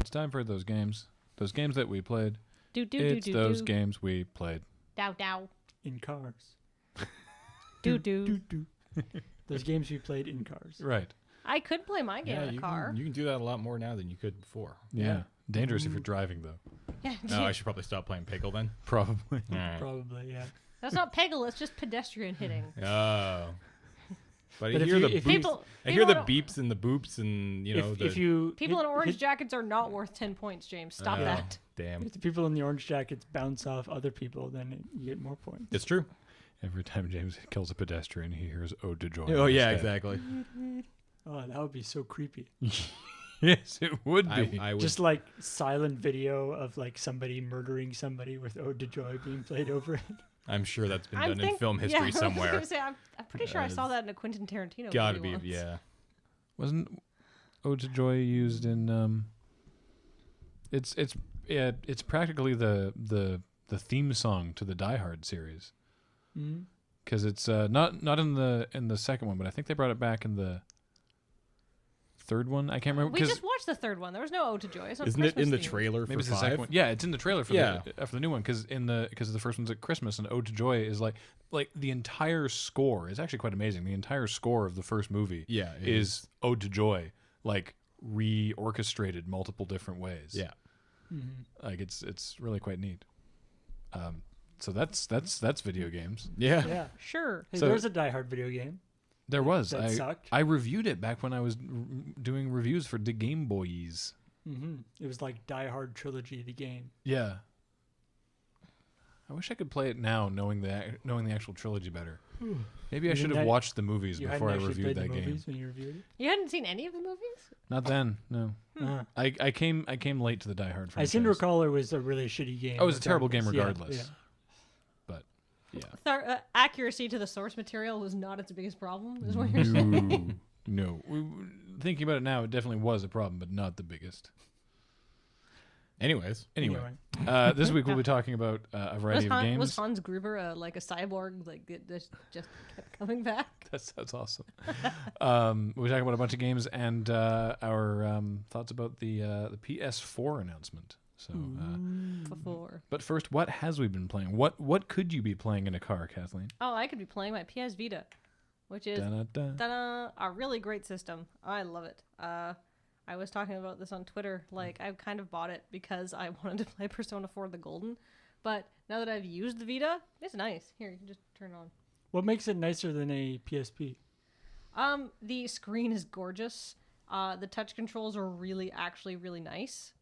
it's time for those games. Those games that we played. It's those games we played. Dow dow. In cars. Do do. Those games we played in cars. Right. I could play my game in a car. You can do that a lot more now than you could before. Yeah. Dangerous if you're driving, though. Yeah. No, I should probably stop playing Peggle then. Probably. All right. Probably, yeah. That's not Peggle. It's just pedestrian hitting. Oh. But But I if hear you- the if boops. People- I hear the people beeps and the boops and, you know, If you People hit- in orange hit- jackets are not worth 10 points, James. Stop Oh, that. Damn. if the people in the orange jackets bounce off other people, then you get more points. It's true. Every time James kills a pedestrian, he hears "Ode to Joy." Oh, in his yeah, head. exactly. Oh, that would be so creepy. Yes, it would be. I would. Just like silent video of like somebody murdering somebody with Ode to Joy being played over it. I'm sure that's been I'm done in think- film yeah, history I was somewhere. gonna say, I'm pretty sure I saw that in a Quentin Tarantino Gotta movie be, once. yeah. Wasn't "Ode to Joy" used in? It's practically the theme song to the Die Hard series. Mm-hmm. Because it's not in the second one, but I think they brought it back in the third one. I can't remember. We just watched the third one. There was no Ode to Joy. It's not Isn't it in the Christmas themed. trailer maybe for it's the second 5? one. Yeah, it's in the trailer for Yeah. the new one. Because the first one's at Christmas, and "Ode to Joy" is like the entire score is actually quite amazing. The entire score of the first movie, Yeah, it is "Ode to Joy," like reorchestrated multiple different ways. Yeah. Mm-hmm. like it's really quite neat. So that's video games. Yeah. Yeah. Sure. Hey, So- there's a Die Hard video game. There was. That sucked. I reviewed it back when I was doing reviews for the Game Boys. Mm-hmm. It was like Die Hard Trilogy, the game. Yeah. I wish I could play it now, knowing the actual trilogy better. Maybe I You should didn't have have- watched the movies You before I hadn't actually reviewed played that the game. movies when you reviewed it? You hadn't seen any of the movies? Not then, no. Uh-huh. I came late to the Die Hard I franchise. seem to recall it was a really shitty game. Oh, it was a terrible game regardless. regardless. But yeah. Accuracy to the source material was not its biggest problem, is what you're saying. No. Thinking about it now, it definitely was a problem, but not the biggest. Anyways. Anyway, this week we'll be talking about a variety of games. Was Hans Gruber like a cyborg? Like it just kept coming back? That's awesome. We're talking about a bunch of games and our thoughts about the PS4 announcement. So, Before. but first, what has we been playing? What could you be playing in a car, Kathleen? Oh, I could be playing my PS Vita, which is Da-da-da. a really great system. I love it. I was talking about this on Twitter. Like, I've kind of bought it because I wanted to play Persona 4 The Golden. But now that I've used the Vita, it's nice. Here, you can just turn it on. What makes it nicer than a PSP? The screen is gorgeous. The touch controls are actually really nice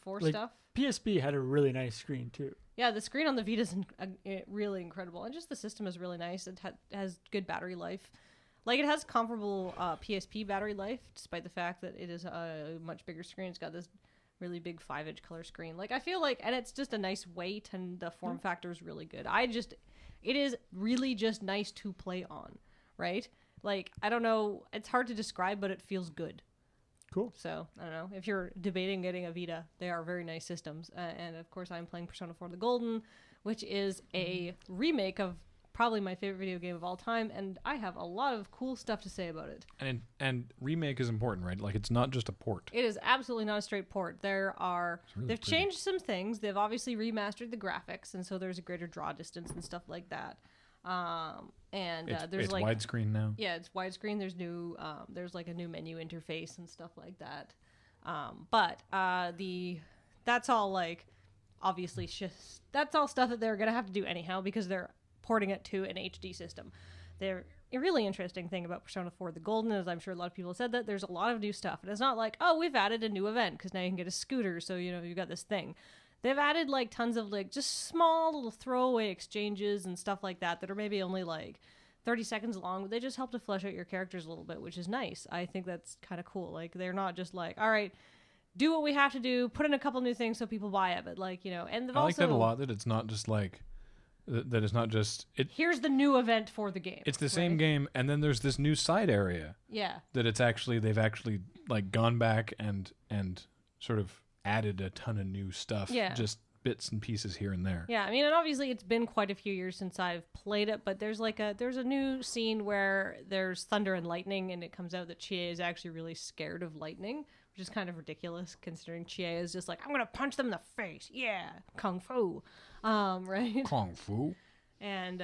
for Like- stuff. PSP had a really nice screen too. Yeah, the screen on the Vita is really incredible. And just the system is really nice. It has good battery life. Like, it has comparable PSP battery life, despite the fact that it is a much bigger screen. It's got this really big 5-inch color screen. Like, I feel like, and it's just a nice weight, and the form factor is really good. It is really just nice to play on, right? Like, I don't know, it's hard to describe, but it feels good. Cool. So, I don't know. If you're debating getting a Vita, they are very nice systems. And, of course, I'm playing Persona 4 The Golden, which is a remake of probably my favorite video game of all time, and I have a lot of cool stuff to say about it. And remake is important, right? Like, it's not just a port. It is absolutely not a straight port. They've pretty. changed some things. They've obviously remastered the graphics, and so there's a greater draw distance and stuff like that. There's It's like widescreen now. Yeah, it's widescreen. There's like a new menu interface and stuff like that. That's all like obviously that's all stuff that they're gonna have to do anyhow because they're porting it to an HD system. A really interesting thing about Persona 4 The Golden is, I'm sure a lot of people have said that there's a lot of new stuff, and it's not like, oh, we've added a new event because now you can get a scooter, so you've got this thing. They've added like tons of like just small little throwaway exchanges and stuff like that are maybe only like 30 seconds long, but they just help to flesh out your characters a little bit, which is nice. I think that's kind of cool. Like, they're not just like, all right, do what we have to do, put in a couple new things so people buy it, but like, and they've I like also, that a lot. That it's not just like that. It's not just it. here's the new event for the game. It's the same right? game, and then there's this new side area Yeah. that they've actually like gone back and sort of added a ton of new stuff. Yeah. Just bits and pieces here and there. Yeah, I mean, and obviously it's been quite a few years since I've played it, but there's a new scene where there's thunder and lightning, and it comes out that Chie is actually really scared of lightning, which which is kind of ridiculous considering Chie is just like, I'm gonna punch them in the face, yeah, kung fu, right? Kung Fu. And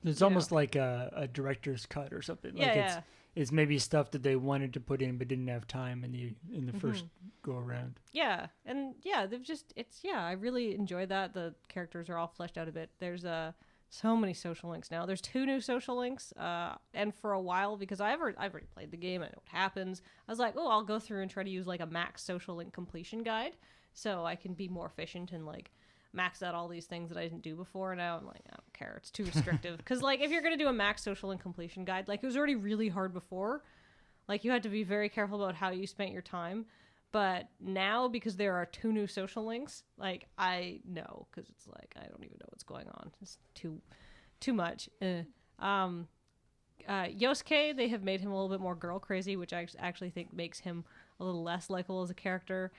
It's you almost like a director's cut or something. Yeah, Like yeah. it's maybe stuff that they wanted to put in but didn't have time in the first go around. yeah, and yeah, they've just I really enjoy that. The characters are all fleshed out a bit. There's so many social links now. There's 2 new social links, and for a while, because I've already played the game, I know what happens. I was like, oh, I'll go through and try to use like a max social link completion guide, so I can be more efficient and like max out all these things that I didn't do before. Now I'm like, I don't care, it's too restrictive. Because like if you're gonna do a max social link completion guide, like it was already really hard before. Like you had to be very careful about how you spent your time. But now, because there are 2 new social links, like I know, because it's like I don't even know what's going on. It's too much. Yosuke, they have made him a little bit more girl crazy, which I actually think makes him a little less likable as a character.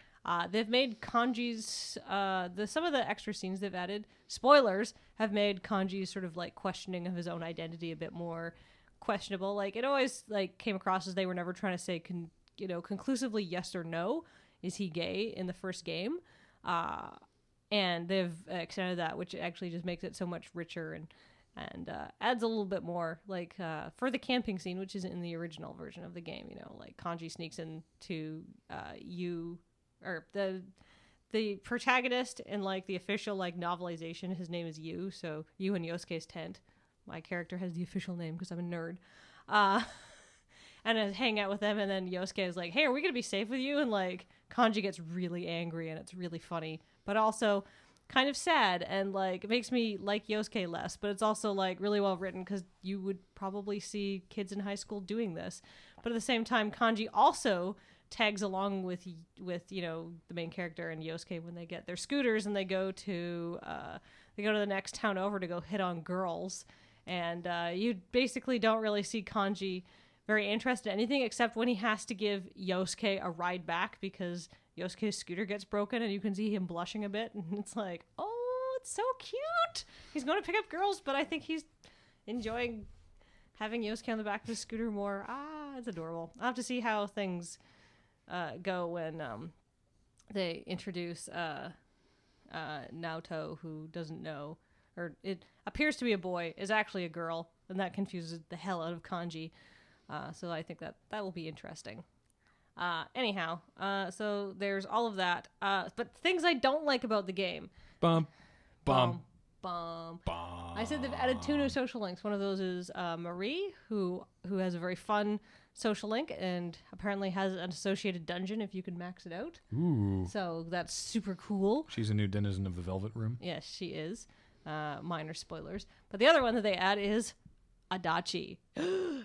They've made Kanji's some of the extra scenes they've added, spoilers, have made Kanji's sort of like questioning of his own identity a bit more questionable. Like it always like came across as they were never trying to say conclusively yes or no, is he gay in the first game, and they've extended that, which actually just makes it so much richer and adds a little bit more, like for the camping scene, which isn't in the original version of the game. Like Kanji sneaks into or the protagonist in like the official like novelization, his name is Yu, so Yu in Yosuke's tent. My character has the official name because I'm a nerd. And I hang out with them, and then Yosuke is like, hey, are we going to be safe with you? And like Kanji gets really angry, and it's really funny, but also kind of sad, and like it makes me like Yosuke less, but it's also like really well written because you would probably see kids in high school doing this. But at the same time, Kanji also tags along with the main character and Yosuke when they get their scooters and they go to the next town over to go hit on girls, and you basically don't really see Kanji very interested in anything except when he has to give Yosuke a ride back because Yosuke's scooter gets broken, and you can see him blushing a bit, and it's like, oh, it's so cute. He's going to pick up girls, but I think he's enjoying having Yosuke on the back of his scooter more. It's adorable. I'll have to see how things go when they introduce Naoto, who doesn't know, or it appears to be a boy, is actually a girl, and that confuses the hell out of Kanji. So I think that will be interesting. Anyhow, so there's all of that. But things I don't like about the game. Bum. I said they've added 2 new social links. One of those is Marie, who has a very fun social link and apparently has an associated dungeon if you can max it out. Ooh. So that's super cool. She's a new denizen of the Velvet Room. Yes, she is. Minor spoilers. But the other one that they add is Adachi.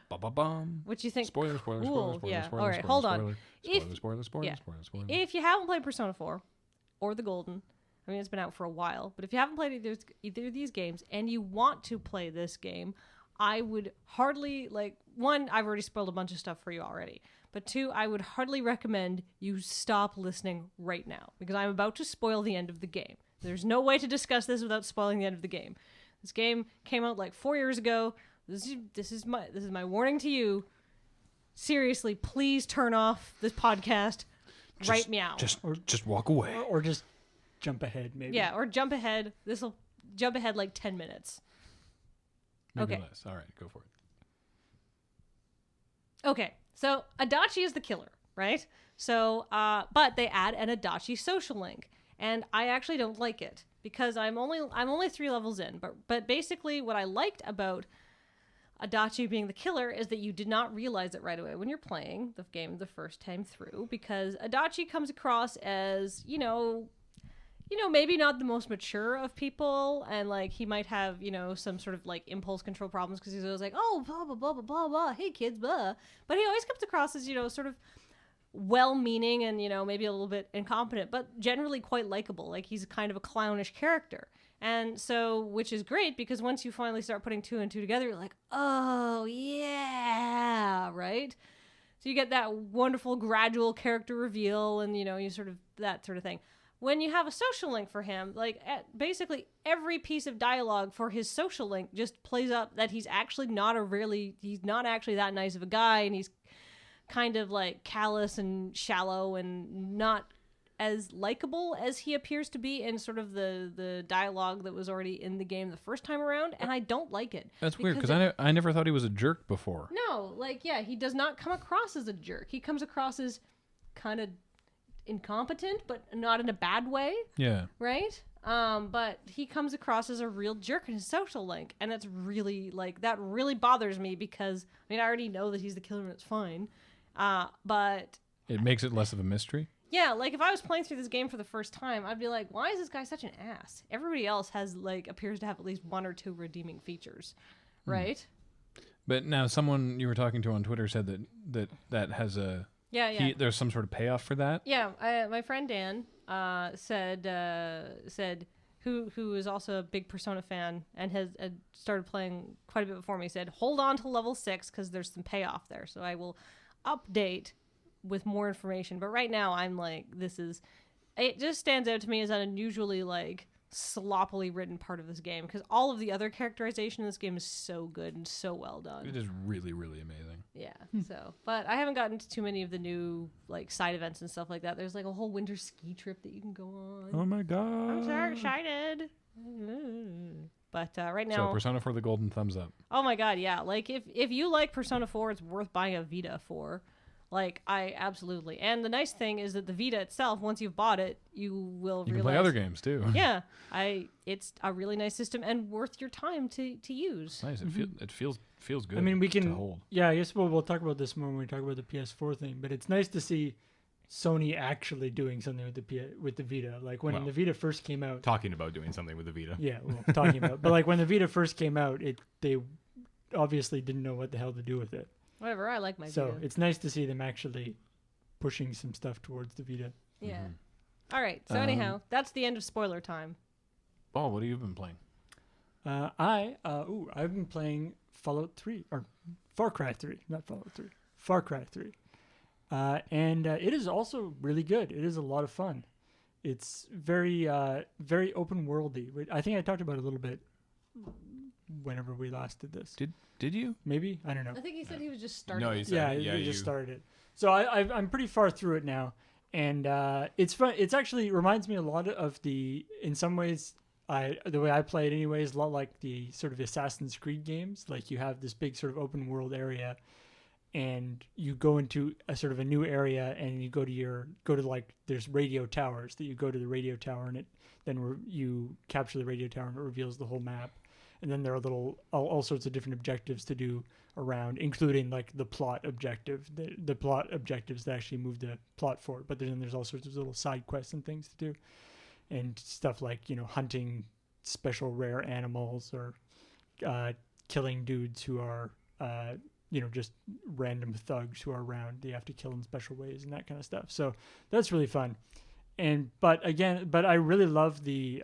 Ba-ba-bum. Which you think Spoiler. Yeah. Spoiler, all right, spoiler, hold spoiler, on. Spoiler. If you haven't played Persona 4 or the Golden, I mean, it's been out for a while, but if you haven't played either of these games and you want to play this game, I would hardly, one, I've already spoiled a bunch of stuff for you already, but 2, I would hardly recommend you stop listening right now because I'm about to spoil the end of the game. There's no way to discuss this without spoiling the end of the game. This game came out 4 years ago. This is my warning to you. Seriously, please turn off this podcast right meow. Just walk away. Or just jump ahead, maybe. Yeah, or jump ahead. This'll jump ahead 10 minutes. Maybe Okay. less. All right, go for it. Okay, so Adachi is the killer, right? So, but they add an Adachi social link, and I actually don't like it because I'm only 3 levels in. But basically, what I liked about Adachi being the killer is that you did not realize it right away when you're playing the game the first time through, because Adachi comes across as, maybe not the most mature of people, and he might have, some sort of impulse control problems because he's always like, oh, blah, blah, blah, blah, blah, blah, hey kids, blah. But he always comes across as, sort of well-meaning and, maybe a little bit incompetent, but generally quite likable. He's kind of a clownish character. And so, which is great because once you finally start putting 2 and 2 together, you're like, oh, yeah, right? So you get that wonderful gradual character reveal and, you sort of, that sort of thing. When you have a social link for him, basically every piece of dialogue for his social link just plays up that he's actually not actually that nice of a guy, and he's kind of like callous and shallow and not as likable as he appears to be in sort of the dialogue that was already in the game the first time around, and I don't like it. That's weird because I never thought he was a jerk before. No, like, yeah, he does not come across as a jerk. He comes across as kind of incompetent, but not in a bad way. Yeah. Right? But he comes across as a real jerk in his social link, and it's really, like, that really bothers me because, I mean, I already know that he's the killer and it's fine, but... It makes it less of a mystery? Yeah, like, if I was playing through this game for the first time, I'd be like, why is this guy such an ass? Everybody else has, like, appears to have at least one or two redeeming features, right? But now someone you were talking to on Twitter said that has a... Yeah. There's some sort of payoff for that? Yeah, my friend Dan said who is also a big Persona fan and has started playing quite a bit before me, said, hold on to level 6 because there's some payoff there. So I will update with more information. But right now I'm like, it just stands out to me as an unusually, like, sloppily written part of this game because all of the other characterization in this game is so good and so well done. It is really, really amazing. Yeah. So, but I haven't gotten into too many of the new, like, side events and stuff like that. There's, like, a whole winter ski trip that you can go on. Oh my god. I'm so excited. But right now, So Persona 4 the golden thumbs up. oh my god, yeah. Like, if you like Persona 4, it's worth buying a Vita for. Like, I absolutely. And the nice thing is that the Vita itself, once you've bought it, you will You realize... can play other games too. Yeah. It's a really nice system and worth your time to use. Nice. It feels good. I mean, we to can. hold. Yeah, I guess we'll talk about this more when we talk about the PS4 thing. But it's nice to see Sony actually doing something with the Vita. Like when the Vita first came out. Talking about doing something with the Vita. Yeah, well, talking about. But like when the Vita first came out, they obviously didn't know what the hell to do with it. Whatever, I like my So Vita. it's nice to see them actually pushing some stuff towards the Vita. Yeah. All right. So anyhow, that's the end of spoiler time. Paul, what have you been playing? I've been playing Fallout 3 or Far Cry 3, not Fallout 3. Far Cry 3. And it is also really good. It is a lot of fun. It's very very open worldy. I think I talked about it a little bit whenever we last did this. Did you? Maybe, I don't know. I think he said he was just starting. No, he said, Yeah, you just started it. So I'm pretty far through it now, and it's fun. It's actually reminds me a lot of in some ways, the way I play it anyway is a lot like the sort of Assassin's Creed games. Like you have this big sort of open world area, and you go into a sort of a new area, and you go to like there's radio towers that you go to the radio tower, and you capture the radio tower, and it reveals the whole map. And then there are all sorts of different objectives to do around, including like the plot objective, the plot objectives that actually move the plot forward. But then there's all sorts of little side quests and things to do, and stuff like hunting special rare animals or killing dudes who are just random thugs who are around. You have to kill in special ways and that kind of stuff. So that's really fun. But I really love the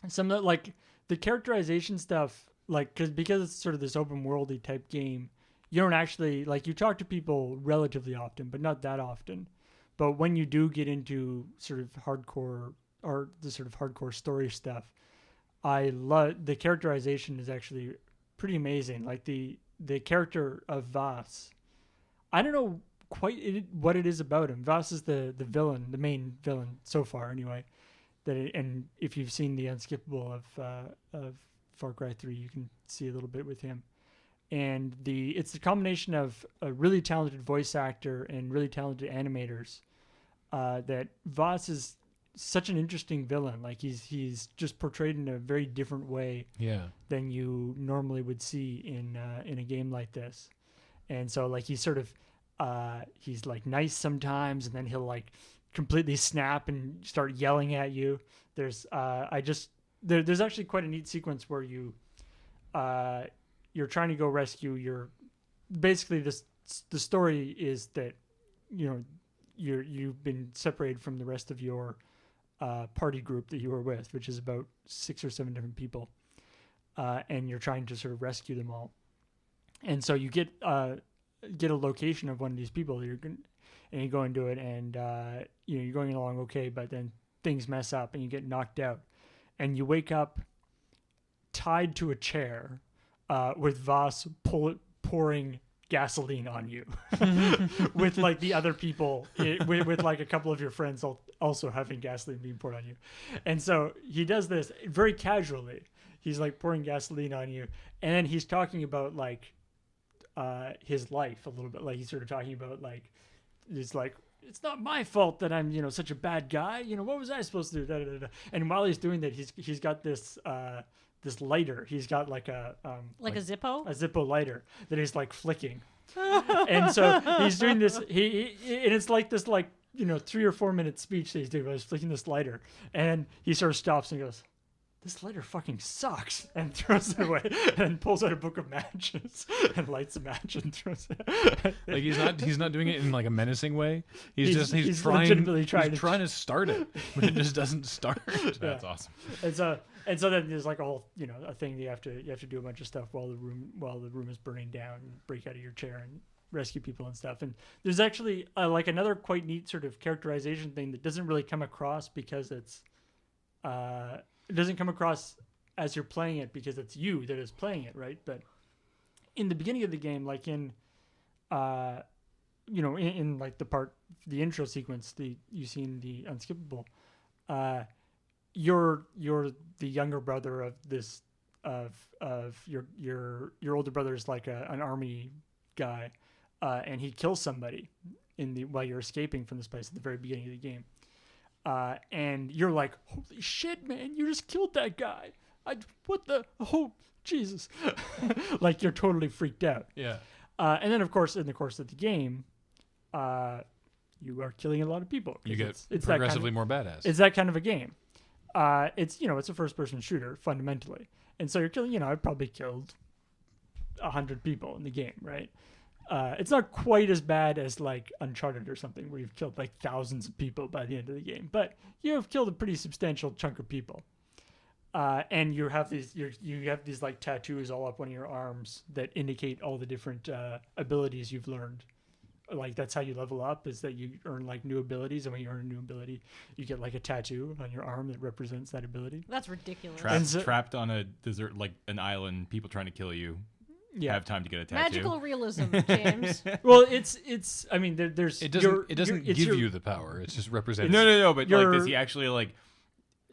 some of the, like. The characterization stuff, like, because it's sort of this open worldy type game, you don't actually, like, you talk to people relatively often, but not that often. But when you do get into sort of hardcore, or the sort of hardcore story stuff, I love, the characterization is actually pretty amazing. Like, the character of Vaas, I don't know quite what it is about him. Vaas is the villain, the main villain so far, anyway. And if you've seen the Unskippable of Far Cry 3, you can see a little bit with him. And it's the combination of a really talented voice actor and really talented animators that Vaas is such an interesting villain. Like he's just portrayed in a very different way than you normally would see in a game like this. And so like he's sort of he's like nice sometimes, and then he'll like completely snap and start yelling at you. There's actually quite a neat sequence where you're trying to go rescue basically the story is that you've been separated from the rest of your party group that you were with, which is about 6 or 7 different people, and you're trying to sort of rescue them all. And so you get a location of one of these people and you go into it, and you're going along okay, but then things mess up and you get knocked out, and you wake up tied to a chair with Vaas pouring gasoline on you with like the other people with like a couple of your friends also having gasoline being poured on you. And so he does this very casually. He's like pouring gasoline on you, and then he's talking about like his life a little bit. Like he's sort of talking about like it's like, it's not my fault that I'm, such a bad guy. What was I supposed to do? Da, da, da, da. And while he's doing that, he's got this this lighter. He's got like a like a Zippo? A Zippo lighter that he's like flicking. And so he's doing this. And it's like this 3 or 4 minute speech that he's doing. He's flicking this lighter, and he sort of stops and goes, "This lighter fucking sucks," and throws it away, and pulls out a book of matches and lights a match and throws it. Like he's not doing it in like a menacing way. He's legitimately trying to start it, but it just doesn't start. That's awesome. And so then there's like a whole a thing you have to do a bunch of stuff while the room is burning down, and break out of your chair and rescue people and stuff. And there's actually like another quite neat sort of characterization thing that doesn't really come across because it's it doesn't come across as you're playing it because it's you that is playing it, right? But in the beginning of the game, like in like the intro sequence you see in the Unskippable, you're the younger brother of this of your older brother is like an army guy, and he kills somebody while you're escaping from this place at the very beginning of the game. And you're like, holy shit, man, you just killed that guy. Oh, Jesus. Like, you're totally freaked out. Yeah. And then, of course, in the course of the game, you are killing a lot of people. You get it's progressively more badass. It's that kind of a game. It's a first-person shooter, fundamentally. And so you're killing, I've probably killed 100 people in the game, right? It's not quite as bad as like Uncharted or something where you've killed like thousands of people by the end of the game, but you have killed a pretty substantial chunk of people. And you have these like tattoos all up one of your arms that indicate all the different abilities you've learned. Like that's how you level up, is that you earn like new abilities, and when you earn a new ability, you get like a tattoo on your arm that represents that ability. That's ridiculous. Trapped on a desert, like an island, people trying to kill you. Yeah. Have time to get a tattoo. Magical realism, James. Well, it's. I mean, there's. It doesn't give you the power. It's just represents. No. But like, does he actually like?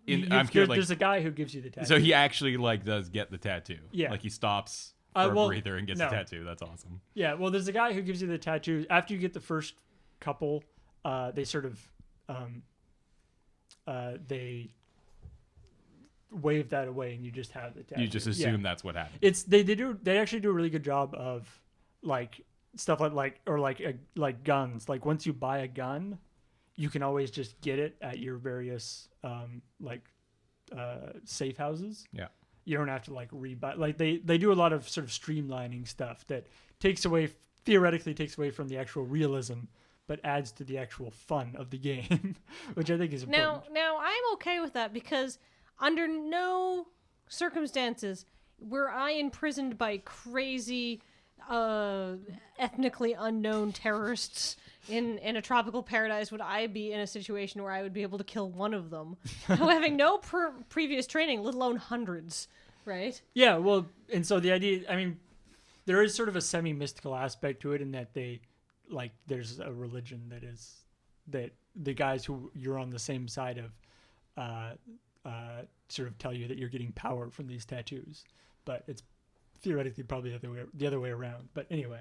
I'm curious. Like, there's a guy who gives you the tattoo. So he actually like does get the tattoo. Yeah. Like he stops for a breather and gets a tattoo. That's awesome. Yeah. Well, there's a guy who gives you the tattoo after you get the first couple. They sort of they wave that away, and you just have the tattoo. You just assume that's what happened. They actually do a really good job of like stuff like guns. Like once you buy a gun, you can always just get it at your various safe houses. Yeah. You don't have to like rebuy. Like they do a lot of sort of streamlining stuff that theoretically takes away from the actual realism, but adds to the actual fun of the game, which I think is important. Now I'm okay with that because under no circumstances were I imprisoned by crazy, ethnically unknown terrorists in a tropical paradise would I be in a situation where I would be able to kill one of them, having no previous training, let alone hundreds, right? Yeah, well, and so the idea, I mean, there is sort of a semi-mystical aspect to it in that there's a religion that the guys who you're on the same side of sort of tell you that you're getting power from these tattoos, but it's theoretically probably the other way around. But anyway,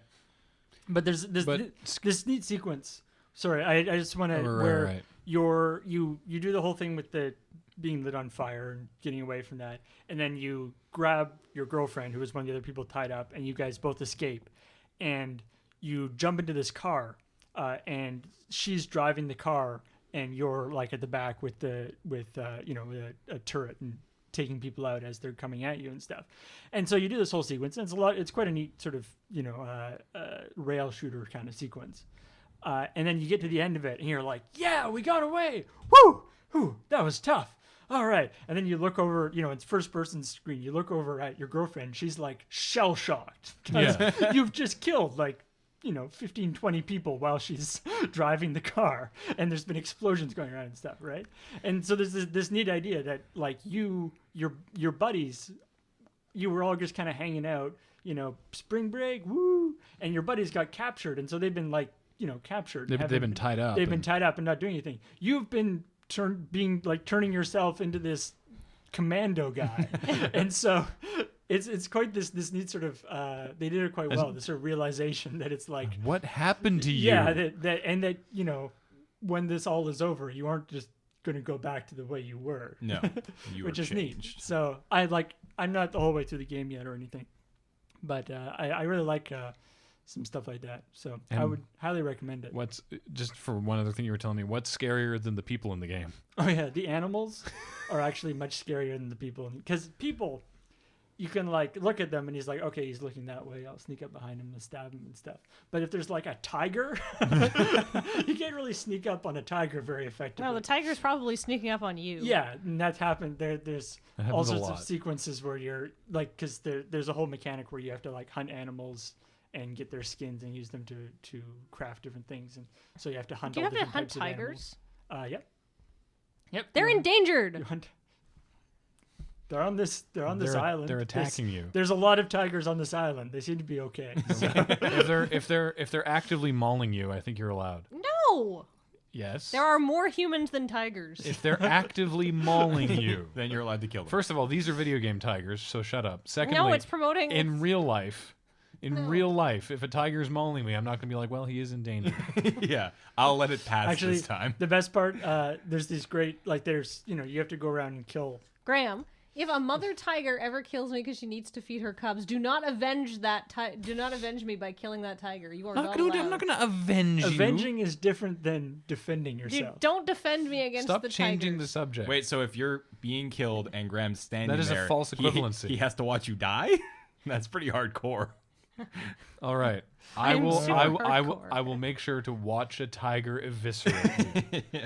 but there's this neat sequence. Sorry, I just want to you do the whole thing with the being lit on fire and getting away from that, and then you grab your girlfriend, who is one of the other people tied up, and you guys both escape, and you jump into this car, and she's driving the car, and you're like at the back with a turret and taking people out as they're coming at you and stuff. And so you do this whole sequence, and it's quite a neat sort of rail shooter kind of sequence. And then you get to the end of it, and you're like, yeah, we got away. Woo, that was tough. All right. And then you look over, it's first person screen. You look over at your girlfriend. She's like shell shocked because you've just killed 15, 20 people while she's driving the car, and there's been explosions going around and stuff, right? And so there's this neat idea that like your buddies, you were all just kind of hanging out, spring break, woo, and your buddies got captured, and so they've been like, captured. They've been tied up. They've been tied up and not doing anything. You've been turning yourself into this commando guy, and so it's quite this neat sort of. They did it quite well. This sort of realization that it's like, what happened to you? Yeah, that when this all is over, you aren't just going to go back to the way you were. No, you which are is changed. neat. So I'm not the whole way through the game yet or anything, but I really like some stuff like that. So I would highly recommend it. What's just for one other thing you were telling me? What's scarier than the people in the game? Oh yeah, the animals are actually much scarier than the people, because people, you can like look at them and he's like, okay, he's looking that way. I'll sneak up behind him and stab him and stuff. But if there's like a tiger, you can't really sneak up on a tiger very effectively. No, the tiger's probably sneaking up on you. Yeah, and that's happened. There's That all happens a sorts of lot. sequences where you're like, because there's a whole mechanic where you have to like hunt animals and get their skins and use them to craft different things, and so you have to hunt. Do you all have to different hunt types tigers? of animals. Yep. They're You endangered. hunt. They're on this island. They're attacking you. There's a lot of tigers on this island. They seem to be okay. if they're actively mauling you, I think you're allowed. No, Yes. there are more humans than tigers. If they're actively mauling you, Then you're allowed to kill them. first of all, these are video game tigers, so shut up. Secondly, No, it's promoting. in real life. Real life, if a tiger's mauling me, I'm not gonna be like, well, he is in danger. Yeah, I'll let it pass Actually, this time. the best part, there's these great, like, there's, you have to go around and kill. Graham, if a mother tiger ever kills me because she needs to feed her cubs, do not avenge Do not avenge me by killing that tiger. You are not allowed. I'm not gonna avenge you. Avenging is different than defending Dude, yourself. don't defend me against Stop the changing tigers. the subject. Wait, so if you're being killed and Graham's standing That is a there, false equivalency. He has to watch you die? That's pretty hardcore. All right. I'm super hardcore. I will make sure to watch a tiger eviscerate you.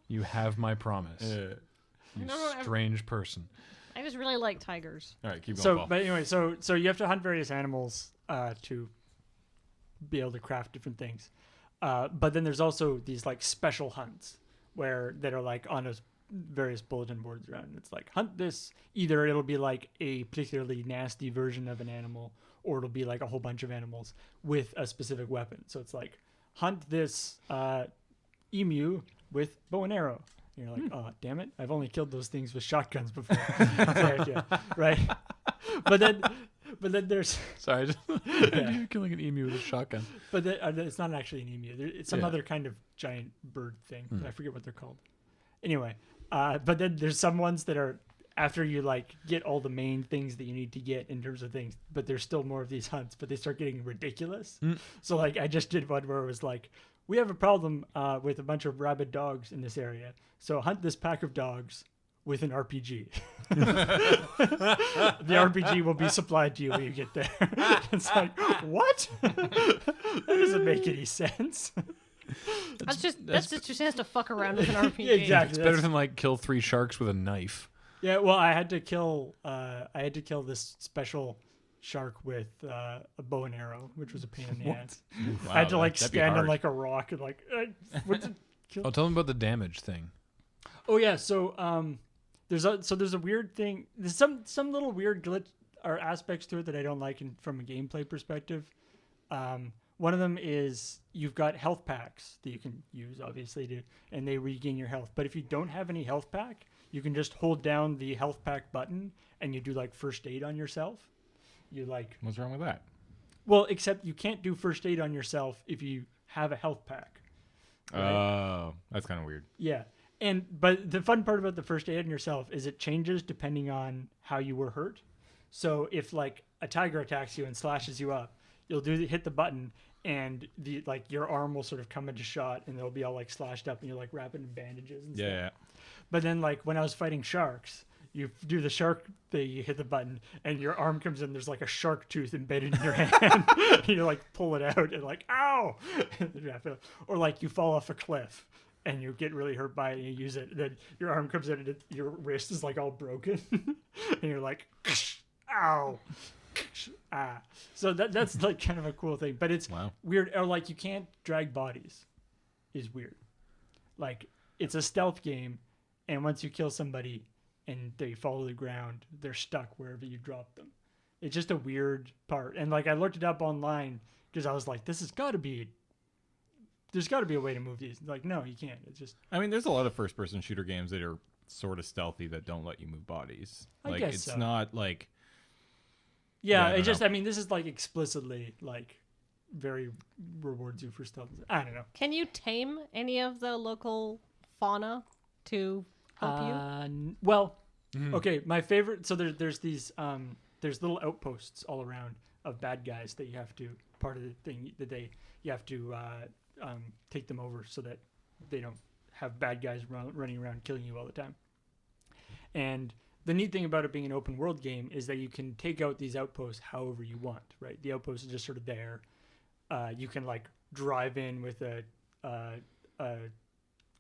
You have my promise. You No, strange person. I just really like tigers. All right, keep going, So, Paul. but anyway, so you have to hunt various animals to be able to craft different things. But then there's also these like special hunts that are like on various bulletin boards around. It's like, hunt this. Either it'll be like a particularly nasty version of an animal, or it'll be like a whole bunch of animals with a specific weapon. So it's like, hunt this emu with bow and arrow. And you're like, oh, damn it. I've only killed those things with shotguns before. Right? But then there's... Sorry, just you're killing an emu with a shotgun. But it's not actually an emu. It's some Yeah. other kind of giant bird thing. I forget what they're called. Anyway, but then there's some ones that are after you like get all the main things that you need to get in terms of things, but there's still more of these hunts, but they start getting ridiculous. So like I just did one where it was like, we have a problem with a bunch of rabid dogs in this area. So hunt this pack of dogs with an RPG. The RPG will be supplied to you when you get there. It's like, what? That doesn't make any sense. That's just has to fuck around with an RPG. Yeah, exactly. It's better than like kill 3 sharks with a knife. Yeah, well, I had to kill this special shark with a bow and arrow, which was a pain in the ass. Wow, I had to like that'd be stand on hard. like a rock and like, what's it? Kill? Oh, tell them about the damage thing. Oh yeah, so there's a weird thing. There's some little weird glitch or aspects to it that I don't like from a gameplay perspective. One of them is you've got health packs that you can use, obviously, and they regain your health. But if you don't have any health pack, you can just hold down the health pack button and you do like first aid on yourself. You like, What's wrong with that? well, except you can't do first aid on yourself if you have a health pack. Right? Oh, that's kind of weird. Yeah. But the fun part about the first aid on yourself is it changes depending on how you were hurt. So if like a tiger attacks you and slashes you up, you'll hit the button and your arm will sort of come into shot and it'll be all like slashed up and you're like wrapped in bandages and stuff. Yeah. But then like when I was fighting sharks, you do the shark thing, you hit the button and your arm comes in, there's like a shark tooth embedded in your hand. And you like pull it out and like, ow! Or like you fall off a cliff and you get really hurt by it and you use it. And then your arm comes in and your wrist is like all broken. And you're like, ow! Ah. So that's like kind of a cool thing. But it's weird. Or like you can't drag bodies is weird. Like it's a stealth game and once you kill somebody and they fall to the ground, they're stuck wherever you drop them. It's just a weird part. And like I looked it up online because I was like, there's got to be a way to move these. Like, no, you can't. It's just. I mean, there's a lot of first-person shooter games that are sort of stealthy that don't let you move bodies. I Like, guess it's so. not like. Yeah, I don't know. I mean, this is like explicitly like very rewards you for stealth. I don't know. Can you tame any of the local fauna to help you? Well, okay. My favorite. So there's these there's little outposts all around of bad guys that you have to part of the thing that you have to take them over so that they don't have bad guys running around killing you all the time. And the neat thing about it being an open world game is that you can take out these outposts however you want, right? The outposts are just sort of there. You can like drive in with a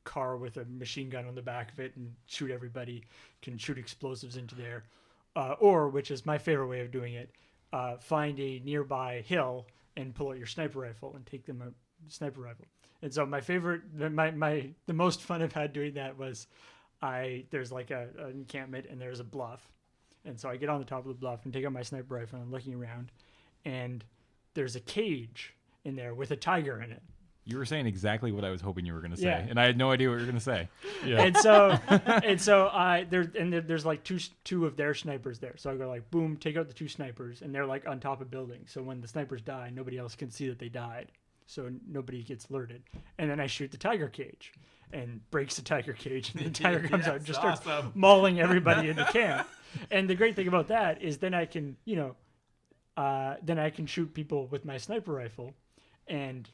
car with a machine gun on the back of it and shoot everybody, can shoot explosives into there. Or, which is my favorite way of doing it, find a nearby hill and pull out your sniper rifle and take them a sniper rifle. And so my favorite, the most fun I've had doing that was there's like an encampment and there's a bluff. And so I get on the top of the bluff and take out my sniper rifle and I'm looking around and there's a cage in there with a tiger in it. You were saying exactly what I was hoping you were going to say, Yeah. and I had no idea what you were going to say. Yeah. And so there's like two of their snipers there. So I go like, boom, take out the two snipers, and they're like on top of buildings. So when the snipers die, nobody else can see that they died. So nobody gets alerted. And then I shoot the tiger cage and breaks the tiger cage, and the tiger comes out and just starts mauling everybody into camp. And the great thing about that is then I can, shoot people with my sniper rifle, and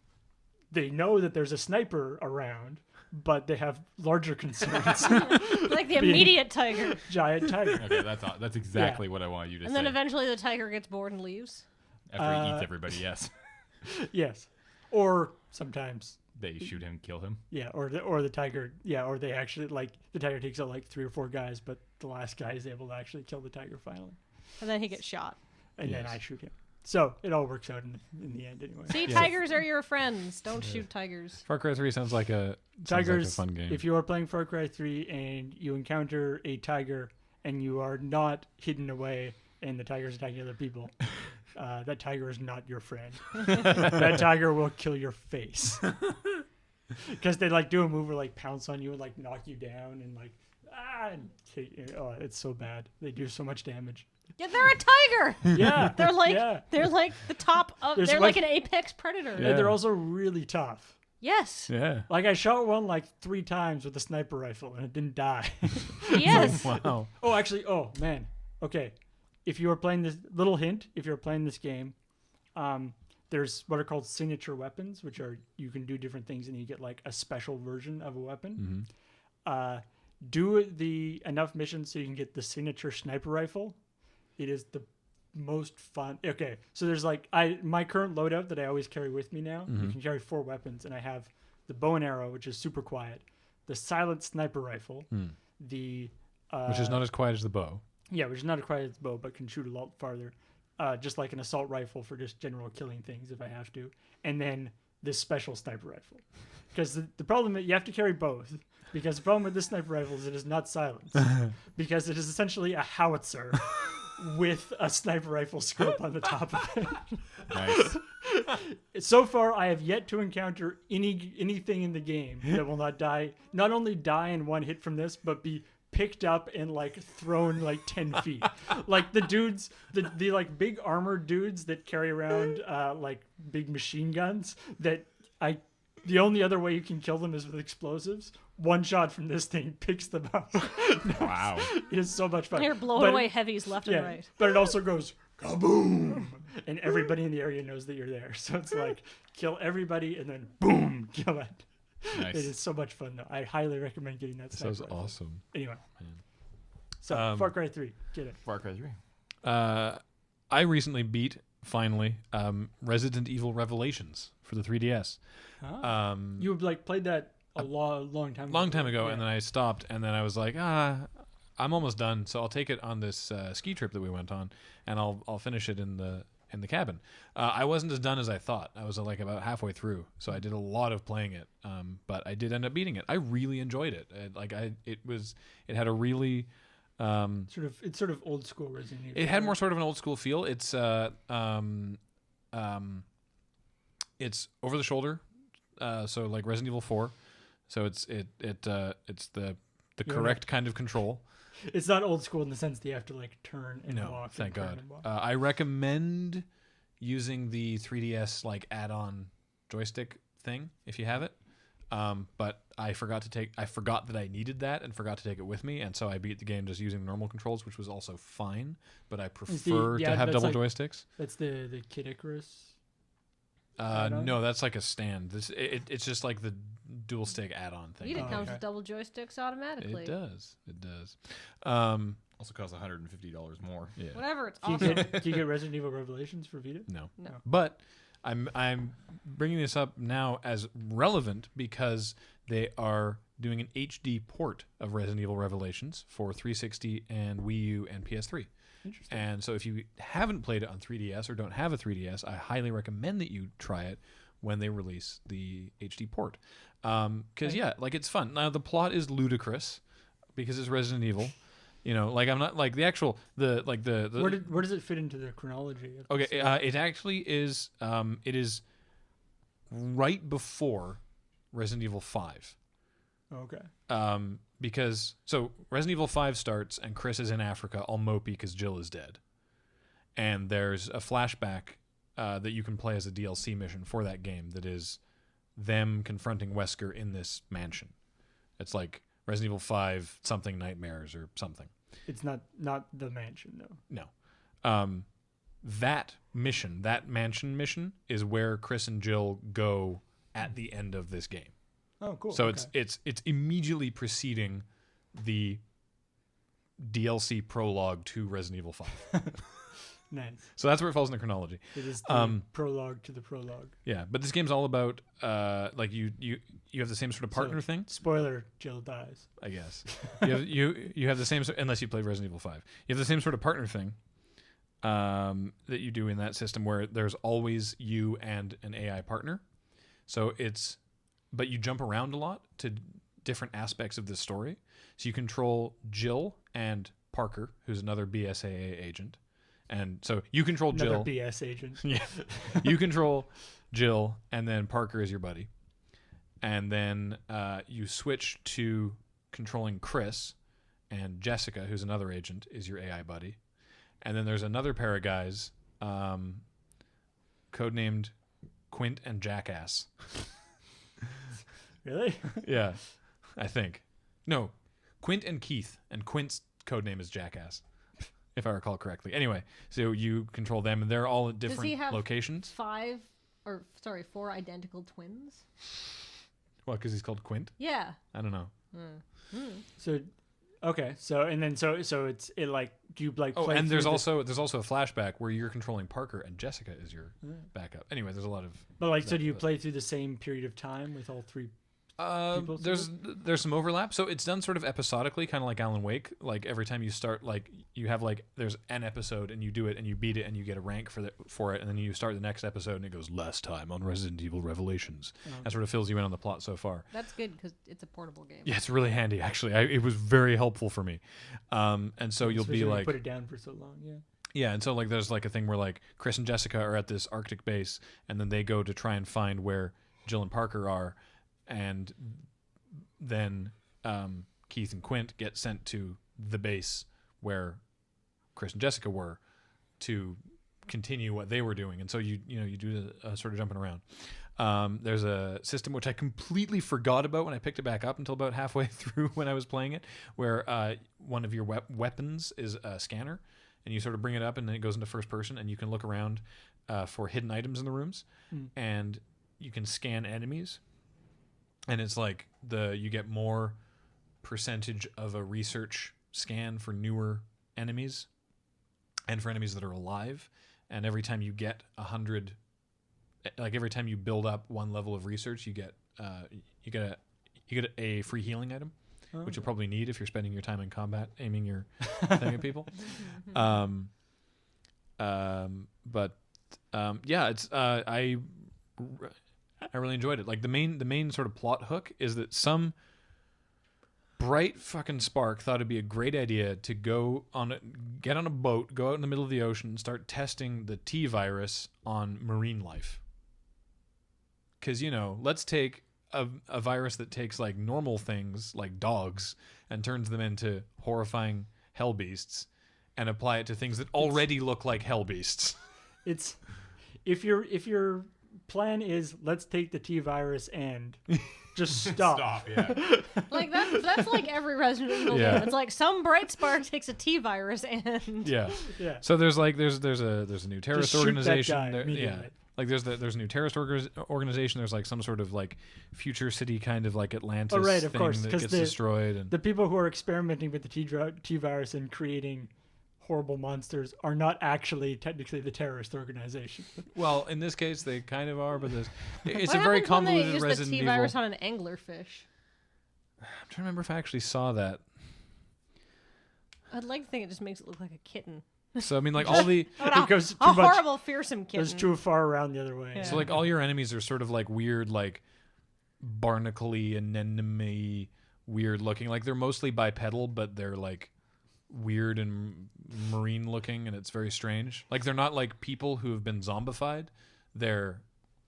they know that there's a sniper around, but they have larger concerns. Like the immediate tiger. Giant tiger. Okay, that's exactly what I want you to And say. then eventually the tiger gets bored and leaves. After he eats everybody, yes. Yes. Or sometimes. They shoot him, kill him. Yeah, or the tiger. Yeah, or they actually like the tiger takes out like 3 or 4 guys, but the last guy is able to actually kill the tiger finally, And then he gets shot. and then Yes. I shoot him. So it all works out in the end anyway. See, tigers are your friends. Don't shoot tigers. Far Cry 3 sounds like a Tigers. fun game. If you are playing Far Cry 3 and you encounter a tiger and you are not hidden away and the tiger's attacking other people, that tiger is not your friend. That tiger will kill your face. Because they like do a move where like pounce on you and like knock you down and like it's so bad. They do so much damage. Yeah, they're a tiger. Yeah, They're like yeah. they're like the top of. There's they're like- like an apex predator. Yeah. And they're also really tough. Yes. Yeah. Like I shot one like 3 times with a sniper rifle and it didn't die. Yes. Wow. Oh, actually, oh man. Okay, if you are playing this little hint, if you're playing this game, there's what are called signature weapons, which are you can do different things and you get like a special version of a weapon. Do the enough missions so you can get the signature sniper rifle. It is the most fun. Okay, so there's like my current loadout that I always carry with me now. You can carry 4 weapons, and I have the bow and arrow, which is super quiet, the silent sniper rifle, the Which is not as quiet as the bow. yeah, which is not as quiet as bow, but can shoot a lot farther. Just like an assault rifle for just general killing things if I have to, and then this special sniper rifle. Because the problem is you have to carry both. Because the problem with this sniper rifle is it is not silenced. Because it is essentially a howitzer with a sniper rifle scope on the top of it. Nice. So far, I have yet to encounter anything in the game that will not only die in one hit from this, but be picked up and like thrown like 10 feet. Like the dudes, the like big armored dudes that carry around like big machine guns the only other way you can kill them is with explosives. One shot from this thing picks them up. Wow. It is so much fun. They're blowing But- away heavies left and right. But it also goes kaboom, and everybody in the area knows that you're there. So it's like kill everybody and then boom, kill it. Nice. It is so much fun though. I highly recommend getting that. Sounds sniper rifle. awesome. Anyway, so Far Cry 3, get it. Far Cry 3. I recently beat, finally, Resident Evil Revelations for the 3DS. You like played that a long time ago, Yeah. and then I stopped, and then I was like, I'm almost done, so I'll take it on this ski trip that we went on, and I'll finish it in the cabin. I wasn't as done as I thought. I was like about halfway through, so I did a lot of playing it, but I did end up beating it. I really enjoyed it. It had a really It's sort of old school Resident Evil. It had more sort of an old school feel. It's over the shoulder, so like Resident Evil 4. So it's the correct kind of control. It's not old school in the sense that you have to like turn and No, walk. thank and turn God. and walk. I recommend using the 3DS like add-on joystick thing if you have it. But I forgot that I needed that and forgot to take it with me, and so I beat the game just using normal controls, which was also fine. But I prefer to have double joysticks. That's the Kid Icarus. No, that's like a stand. It's just like the dual stick add-on thing. Vita comes okay. with double joysticks automatically. It does. Also costs $150 more. Yeah. Whatever, it's Do you, awesome. do you get Resident Evil Revelations for Vita? No. No. But I'm bringing this up now as relevant because they are doing an HD port of Resident Evil Revelations for 360 and Wii U and PS3. Interesting. And so if you haven't played it on 3DS or don't have a 3DS, I highly recommend that you try it when they release the HD port. Because, yeah, like it's fun. Now, the plot is ludicrous because it's Resident Evil. You know, like I'm not like the actual the Where does it fit into the chronology? Of okay. this? It actually is. It is right before Resident Evil 5. Okay. Because so Resident Evil 5 starts and Chris is in Africa all mopey because Jill is dead, and there's a flashback that you can play as a DLC mission for that game that is them confronting Wesker in this mansion. It's like Resident Evil 5 something nightmares or something. It's not the mansion though. No. That mission, that mansion mission, is where Chris and Jill go at the end of this game. Oh, cool. So okay. it's immediately preceding the DLC prologue to Resident Evil 5. Nice. So that's where it falls in the chronology. It is the prologue to the prologue. Yeah, but this game's all about like you have the same sort of partner thing, Spoiler: Jill dies. I guess. You have the same unless you play Resident Evil 5. You have the same sort of partner thing that you do in that system where there's always you and an AI partner. So but you jump around a lot to different aspects of this story. So you control Jill and Parker, who's another BSAA agent. And so you control Another Jill. BS agent. Yeah. You control Jill, and then Parker is your buddy. And then you switch to controlling Chris, and Jessica, who's another agent, is your AI buddy. And then there's another pair of guys, codenamed Quint and Jackass. Really? Yeah, I think. No, Quint and Keith, and Quint's codename is Jackass, if I recall correctly. Anyway, so you control them, and they're all at Does he different have locations. 4 identical twins? What, because he's called Quint? Yeah. I don't know. So, okay. So it's like do you like? Oh, play and through there's also a flashback where you're controlling Parker, and Jessica is your backup. Anyway, there's a lot of. But like, so do you play through the same period of time with all three? people There's some overlap, so it's done sort of episodically, kind of like Alan Wake. Like every time you start, like you have like there's an episode and you do it and you beat it and you get a rank for it, and then you start the next episode and it goes last time on Resident Evil Revelations. That sort of fills you in on the plot so far. That's good because it's a portable game. Yeah, it's really handy actually. It was very helpful for me, and so you'll Especially be when you like put it down for so long. Yeah. Yeah, and so like there's like a thing where like Chris and Jessica are at this Arctic base, and then they go to try and find where Jill and Parker are, and then Keith and Quint get sent to the base where Chris and Jessica were to continue what they were doing, and so you do the sort of jumping around. There's a system which I completely forgot about when I picked it back up until about halfway through when I was playing it, where one of your weapons is a scanner, and you sort of bring it up and then it goes into first person, and you can look around for hidden items in the rooms, and you can scan enemies. And it's like you get more percentage of a research scan for newer enemies and for enemies that are alive. And every time you get 100, like every time you build up one level of research, you get a free healing item, which you'll probably need if you're spending your time in combat aiming your thing at people. Yeah, it's I really enjoyed it. Like the main sort of plot hook is that some Bright fucking Spark thought it'd be a great idea to get on a boat, go out in the middle of the ocean, and start testing the T virus on marine life. Because, let's take a virus that takes like normal things like dogs and turns them into horrifying hell beasts and apply it to things that already look like hell beasts. It's if your plan is let's take the T virus and just stop. Stop, yeah. Like that's like every Resident Evil Yeah. game. It's like some bright spark takes a T virus and Yeah. Yeah. So there's a new terrorist shoot that organization. guy Yeah. immediately. Like there's a new terrorist organization. There's like some sort of like future city kind of like Atlantis right, of thing course, that 'cause gets the- destroyed. And The people who are experimenting with the T virus and creating horrible monsters are not actually technically the terrorist organization. well, in this case, they kind of are, but it's what a very happens when they convoluted use the Resident T Evil. virus on an anglerfish? I'm trying to remember if I actually saw that. I'd like to think it just makes it look like a kitten. So I mean, like all the It goes A too much. horrible, fearsome kitten. Goes too far around the other way. Yeah. so like all your enemies are sort of like weird, like barnacle-y, anemone, weird looking. Like they're mostly bipedal, but they're like weird and marine looking, and it's very strange. Like they're not like people who have been zombified. They're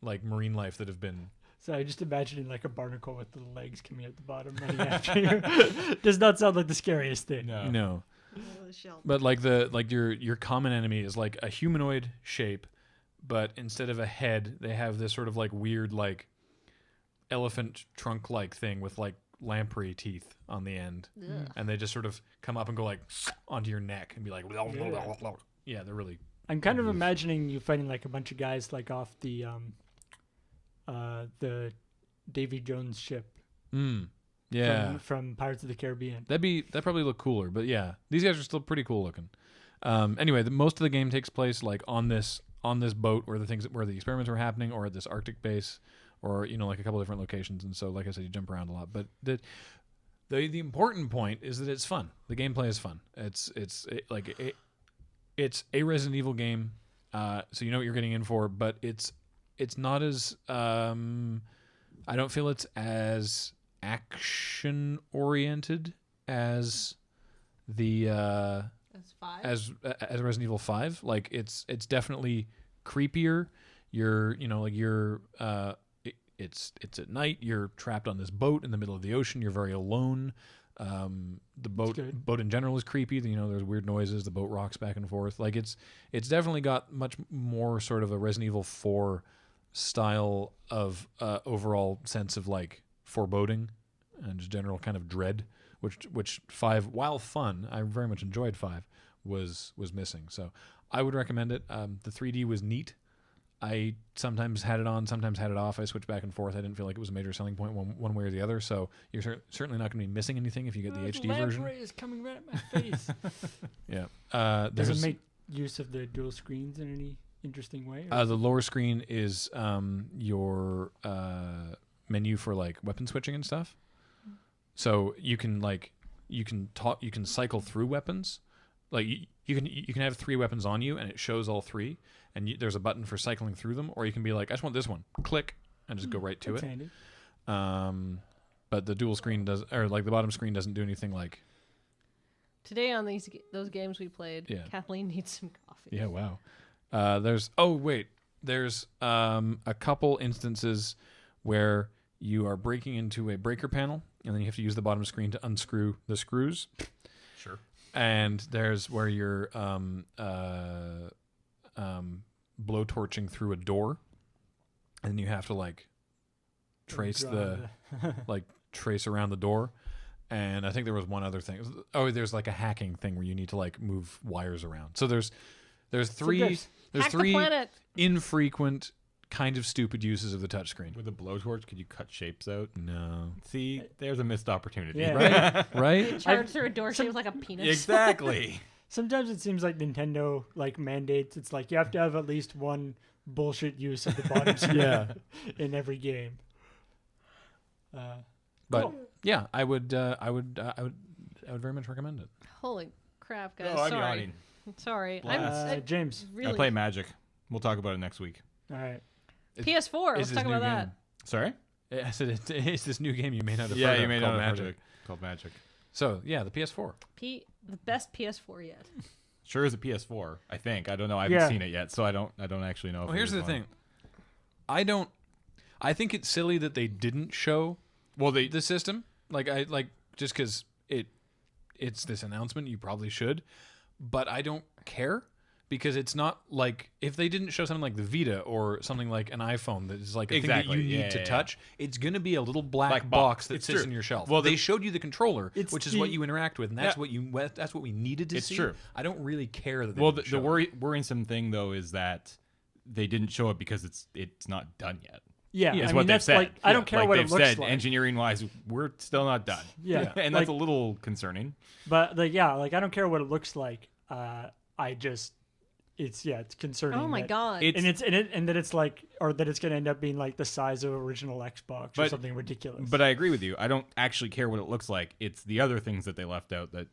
like marine life that have been. So I just imagining like a barnacle with the legs coming out the bottom running after you. Does not sound like the scariest thing. No. But like your common enemy is like a humanoid shape, but instead of a head, they have this sort of like weird like elephant trunk like thing with like lamprey teeth on the end, Ugh. and they just sort of come up and go like onto your neck and be like, yeah, they're really. I'm kind of imagining you fighting like a bunch of guys like off the Davy Jones ship Yeah, from Pirates of the Caribbean. that'd probably look cooler, but yeah, these guys are still pretty cool looking. Anyway, most of the game takes place like on this boat where the experiments were happening, or at this Arctic base, or like a couple different locations. And so, like I said, you jump around a lot. But the important point is that it's fun. The gameplay is fun. It's a Resident Evil game, so you know what you're getting in for. But it's not as I don't feel it's as action oriented as the That's 5. as Resident Evil 5. Like it's definitely creepier. It's at night. You're trapped on this boat in the middle of the ocean. You're very alone. The boat in general is creepy. There's weird noises. The boat rocks back and forth. Like it's definitely got much more sort of a Resident Evil 4 style of overall sense of like foreboding and just general kind of dread, which 5, while fun, I very much enjoyed 5, was missing. So I would recommend it. The 3D was neat. I sometimes had it on, sometimes had it off. I switched back and forth. I didn't feel like it was a major selling point one way or the other. So you're certainly not going to be missing anything if you get the HD version. Lamprey is coming right at my face. Yeah. Does it make use of the dual screens in any interesting way? The lower screen is your menu for like weapon switching and stuff. So you can cycle through weapons. Like you can have 3 weapons on you and it shows all 3, and there's a button for cycling through them, or you can be like, I just want this one, click, and just go right to That's it. handy. But the dual screen does, or like the bottom screen doesn't do anything like. Today on those games we played, Yeah. Kathleen needs some coffee. Yeah, wow. There's a couple instances where you are breaking into a breaker panel, and then you have to use the bottom screen to unscrew the screws. Sure. And there's where you're blowtorching through a door, and you have to like trace trace around the door. And I think there was one other thing. Oh, there's like a hacking thing where you need to like move wires around. So there's three Hack the planet. infrequent kind of stupid uses of the touchscreen. With a blowtorch, could you cut shapes out? No. See, there's a missed opportunity. Yeah. Right? Charge through a door shaped like a penis. Exactly. Sometimes it seems like Nintendo like mandates. It's like you have to have at least one bullshit use of the bottom screen in every game. But Cool. yeah, I would very much recommend it. Holy crap, guys! Oh, I'm Sorry, yawning. sorry. James. I Really play Magic. We'll talk about it next week. All right. PS4. Let's Is talk this about new that. game. Sorry? I said it's this new game you may not have Yeah, heard you of may called not have heard Magic. of it. called magic. So yeah, the PS4. The best PS4 yet. Sure is a PS4. I think. I don't know. I haven't seen it yet, so I don't actually know. Well, here's the thing. I think it's silly that they didn't show the system. Just because it's this announcement, you probably should, but I don't care because it's not like if they didn't show something like the Vita or something like an iPhone that is like a thing that you need to touch. It's going to be a little black box that sits in your shelf. Well, they showed you the controller, which is what you interact with, and that's what we needed to see. True. I don't really care that. The worrisome thing though is that they didn't show it because it's not done yet. Yeah, is what they've said. Like, I don't care what it looks like. Engineering-wise, we're still not done. Yeah, and that's a little concerning. But I don't care what it looks like. It's concerning. Oh my god! And that it's like, or that it's going to end up being like the size of original Xbox or something ridiculous. But I agree with you. I don't actually care what it looks like. It's the other things that they left out that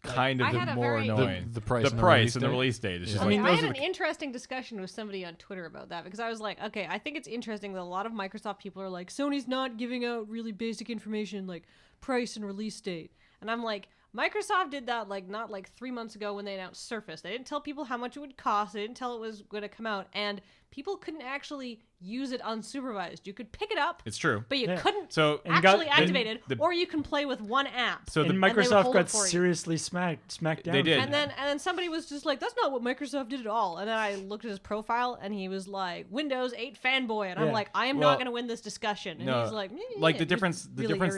kind of more annoying. The price and the release date. It's just I had an interesting discussion with somebody on Twitter about that because I was like, okay, I think it's interesting that a lot of Microsoft people are like, Sony's not giving out really basic information like price and release date. And I'm like, Microsoft did that not 3 months ago when they announced Surface. They didn't tell people how much it would cost. They didn't tell it was going to come out. And people couldn't actually use it unsupervised. You could pick it up. It's true. But you couldn't activate it, or you can play with one app. So Microsoft got seriously smacked down. They did. And then somebody was just like, that's not what Microsoft did at all. And then I looked at his profile, and he was like, Windows 8 fanboy. And I'm like, I am not going to win this discussion. And he's like, the difference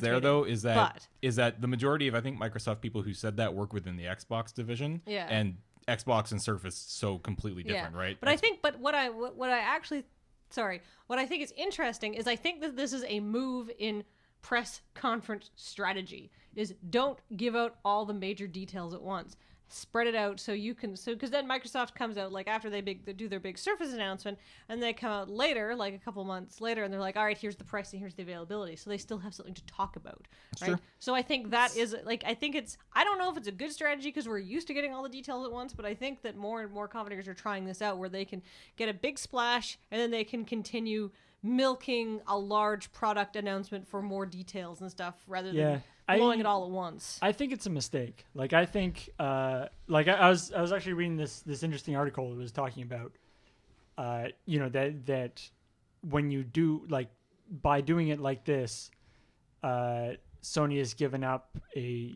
there, though, is that the majority of, I think, Microsoft people who said that work within the Xbox division. Yeah. And Xbox and Surface so completely different, right? But what I think is interesting is I think that this is a move in press conference strategy is don't give out all the major details at once. Spread it out because then Microsoft comes out after they do their big Surface announcement, and they come out later, a couple months later, and they're like, all right, here's the price and here's the availability. So they still have something to talk about, right? True. So I think that is I don't know if it's a good strategy because we're used to getting all the details at once, but I think that more and more companies are trying this out where they can get a big splash and then they can continue milking a large product announcement for more details and stuff rather than blowing it all at once. I think it's a mistake. I think I was actually reading this interesting article that was talking about that when you do by doing it like this, Sony has given up a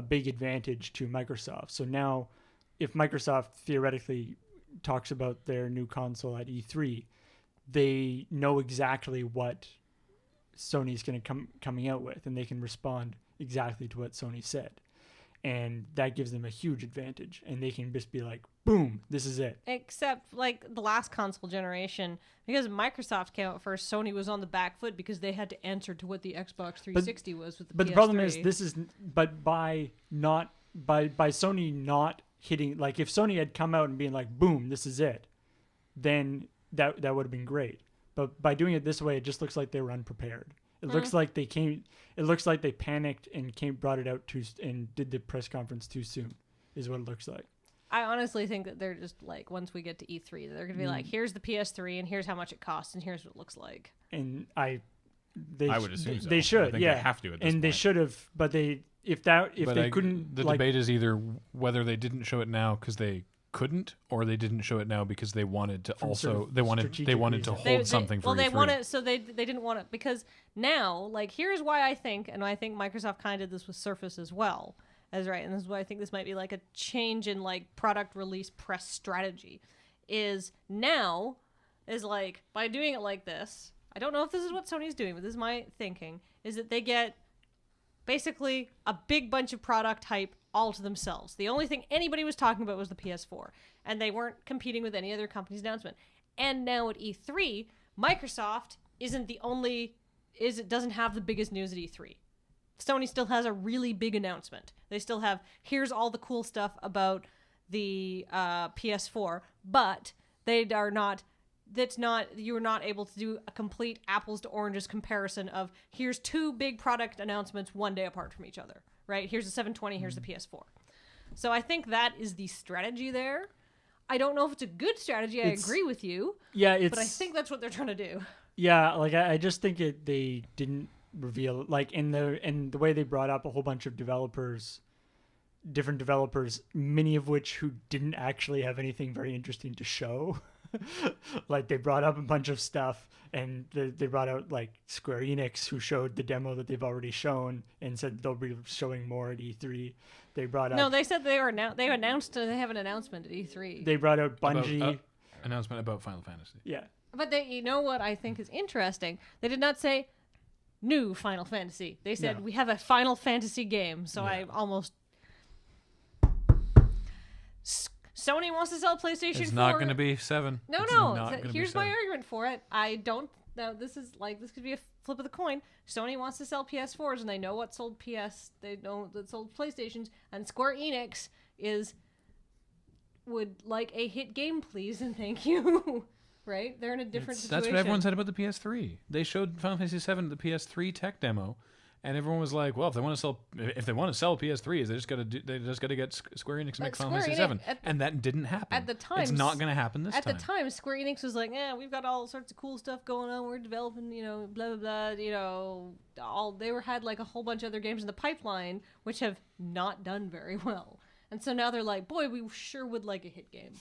big advantage to Microsoft. So now if Microsoft theoretically talks about their new console at E3, they know exactly what Sony's going to coming out with, and they can respond exactly to what Sony said, and that gives them a huge advantage. And they can just be like, "Boom, this is it." Except the last console generation, because Microsoft came out first, Sony was on the back foot because they had to answer to what the Xbox 360 was with the PS3. But the problem is, by Sony not hitting, if Sony had come out and being like, "Boom, this is it," then that would have been great. But by doing it this way, it just looks like they were unprepared. It looks like they panicked and brought it out and did the press conference too soon, is what it looks like. I honestly think that they're just once we get to E3, they're going to be like, here's the PS3 and here's how much it costs and here's what it looks like. And I would assume so. They should, they have to at this point. They should have, but if they couldn't. The debate is either whether they didn't show it now because they couldn't, or they didn't show it now because they wanted to they wanted to hold something for E3. They didn't want it because now here's why I think Microsoft kind of did this with Surface as well, and this is why I think this might be a change in product release press strategy is by doing it like this. I don't know if this is what Sony's doing, but this is my thinking, is that they get basically a big bunch of product hype all to themselves. The only thing anybody was talking about was the PS4, and they weren't competing with any other company's announcement. And now at E3, Microsoft doesn't have the biggest news at E3. Sony still has a really big announcement. They still have, here's all the cool stuff about the PS4, but you're not able to do a complete apples to oranges comparison of here's two big product announcements one day apart from each other, right? Here's the 720, here's the PS4. So I think that is the strategy there. I don't know if it's a good strategy. I agree with you. Yeah, but I think that's what they're trying to do. Yeah, I just think they didn't reveal, like in the way they brought up a whole bunch of different developers, many of which who didn't actually have anything very interesting to show. Like they brought up a bunch of stuff, and they brought out like Square Enix, who showed the demo that they've already shown and said they'll be showing more at E3. They brought up. No, they said they announced they have an announcement at E3. They brought out Bungie. Announcement about Final Fantasy. Yeah. But you know what I think is interesting? They did not say new Final Fantasy. They said we have a Final Fantasy game. So I almost. Sony wants to sell PlayStation 4. It's not going to be 7. No. Here's my argument for it. I don't. Now this could be a flip of the coin. Sony wants to sell PS4s, and they know what sold They know that sold PlayStations, and Square Enix would like a hit game, please, and thank you. Right? They're in a different situation. That's what everyone said about the PS3. They showed Final Fantasy VII at the PS3 tech demo. And everyone was like, "Well, if they want to sell PS3s, they just got to get Square Enix to make Final Fantasy VII," and that didn't happen. At the time, it's not going to happen this time. At the time, Square Enix was like, "Yeah, we've got all sorts of cool stuff going on. We're developing, blah blah blah. They had like a whole bunch of other games in the pipeline, which have not done very well. And so now they're like, boy, we sure would like a hit game."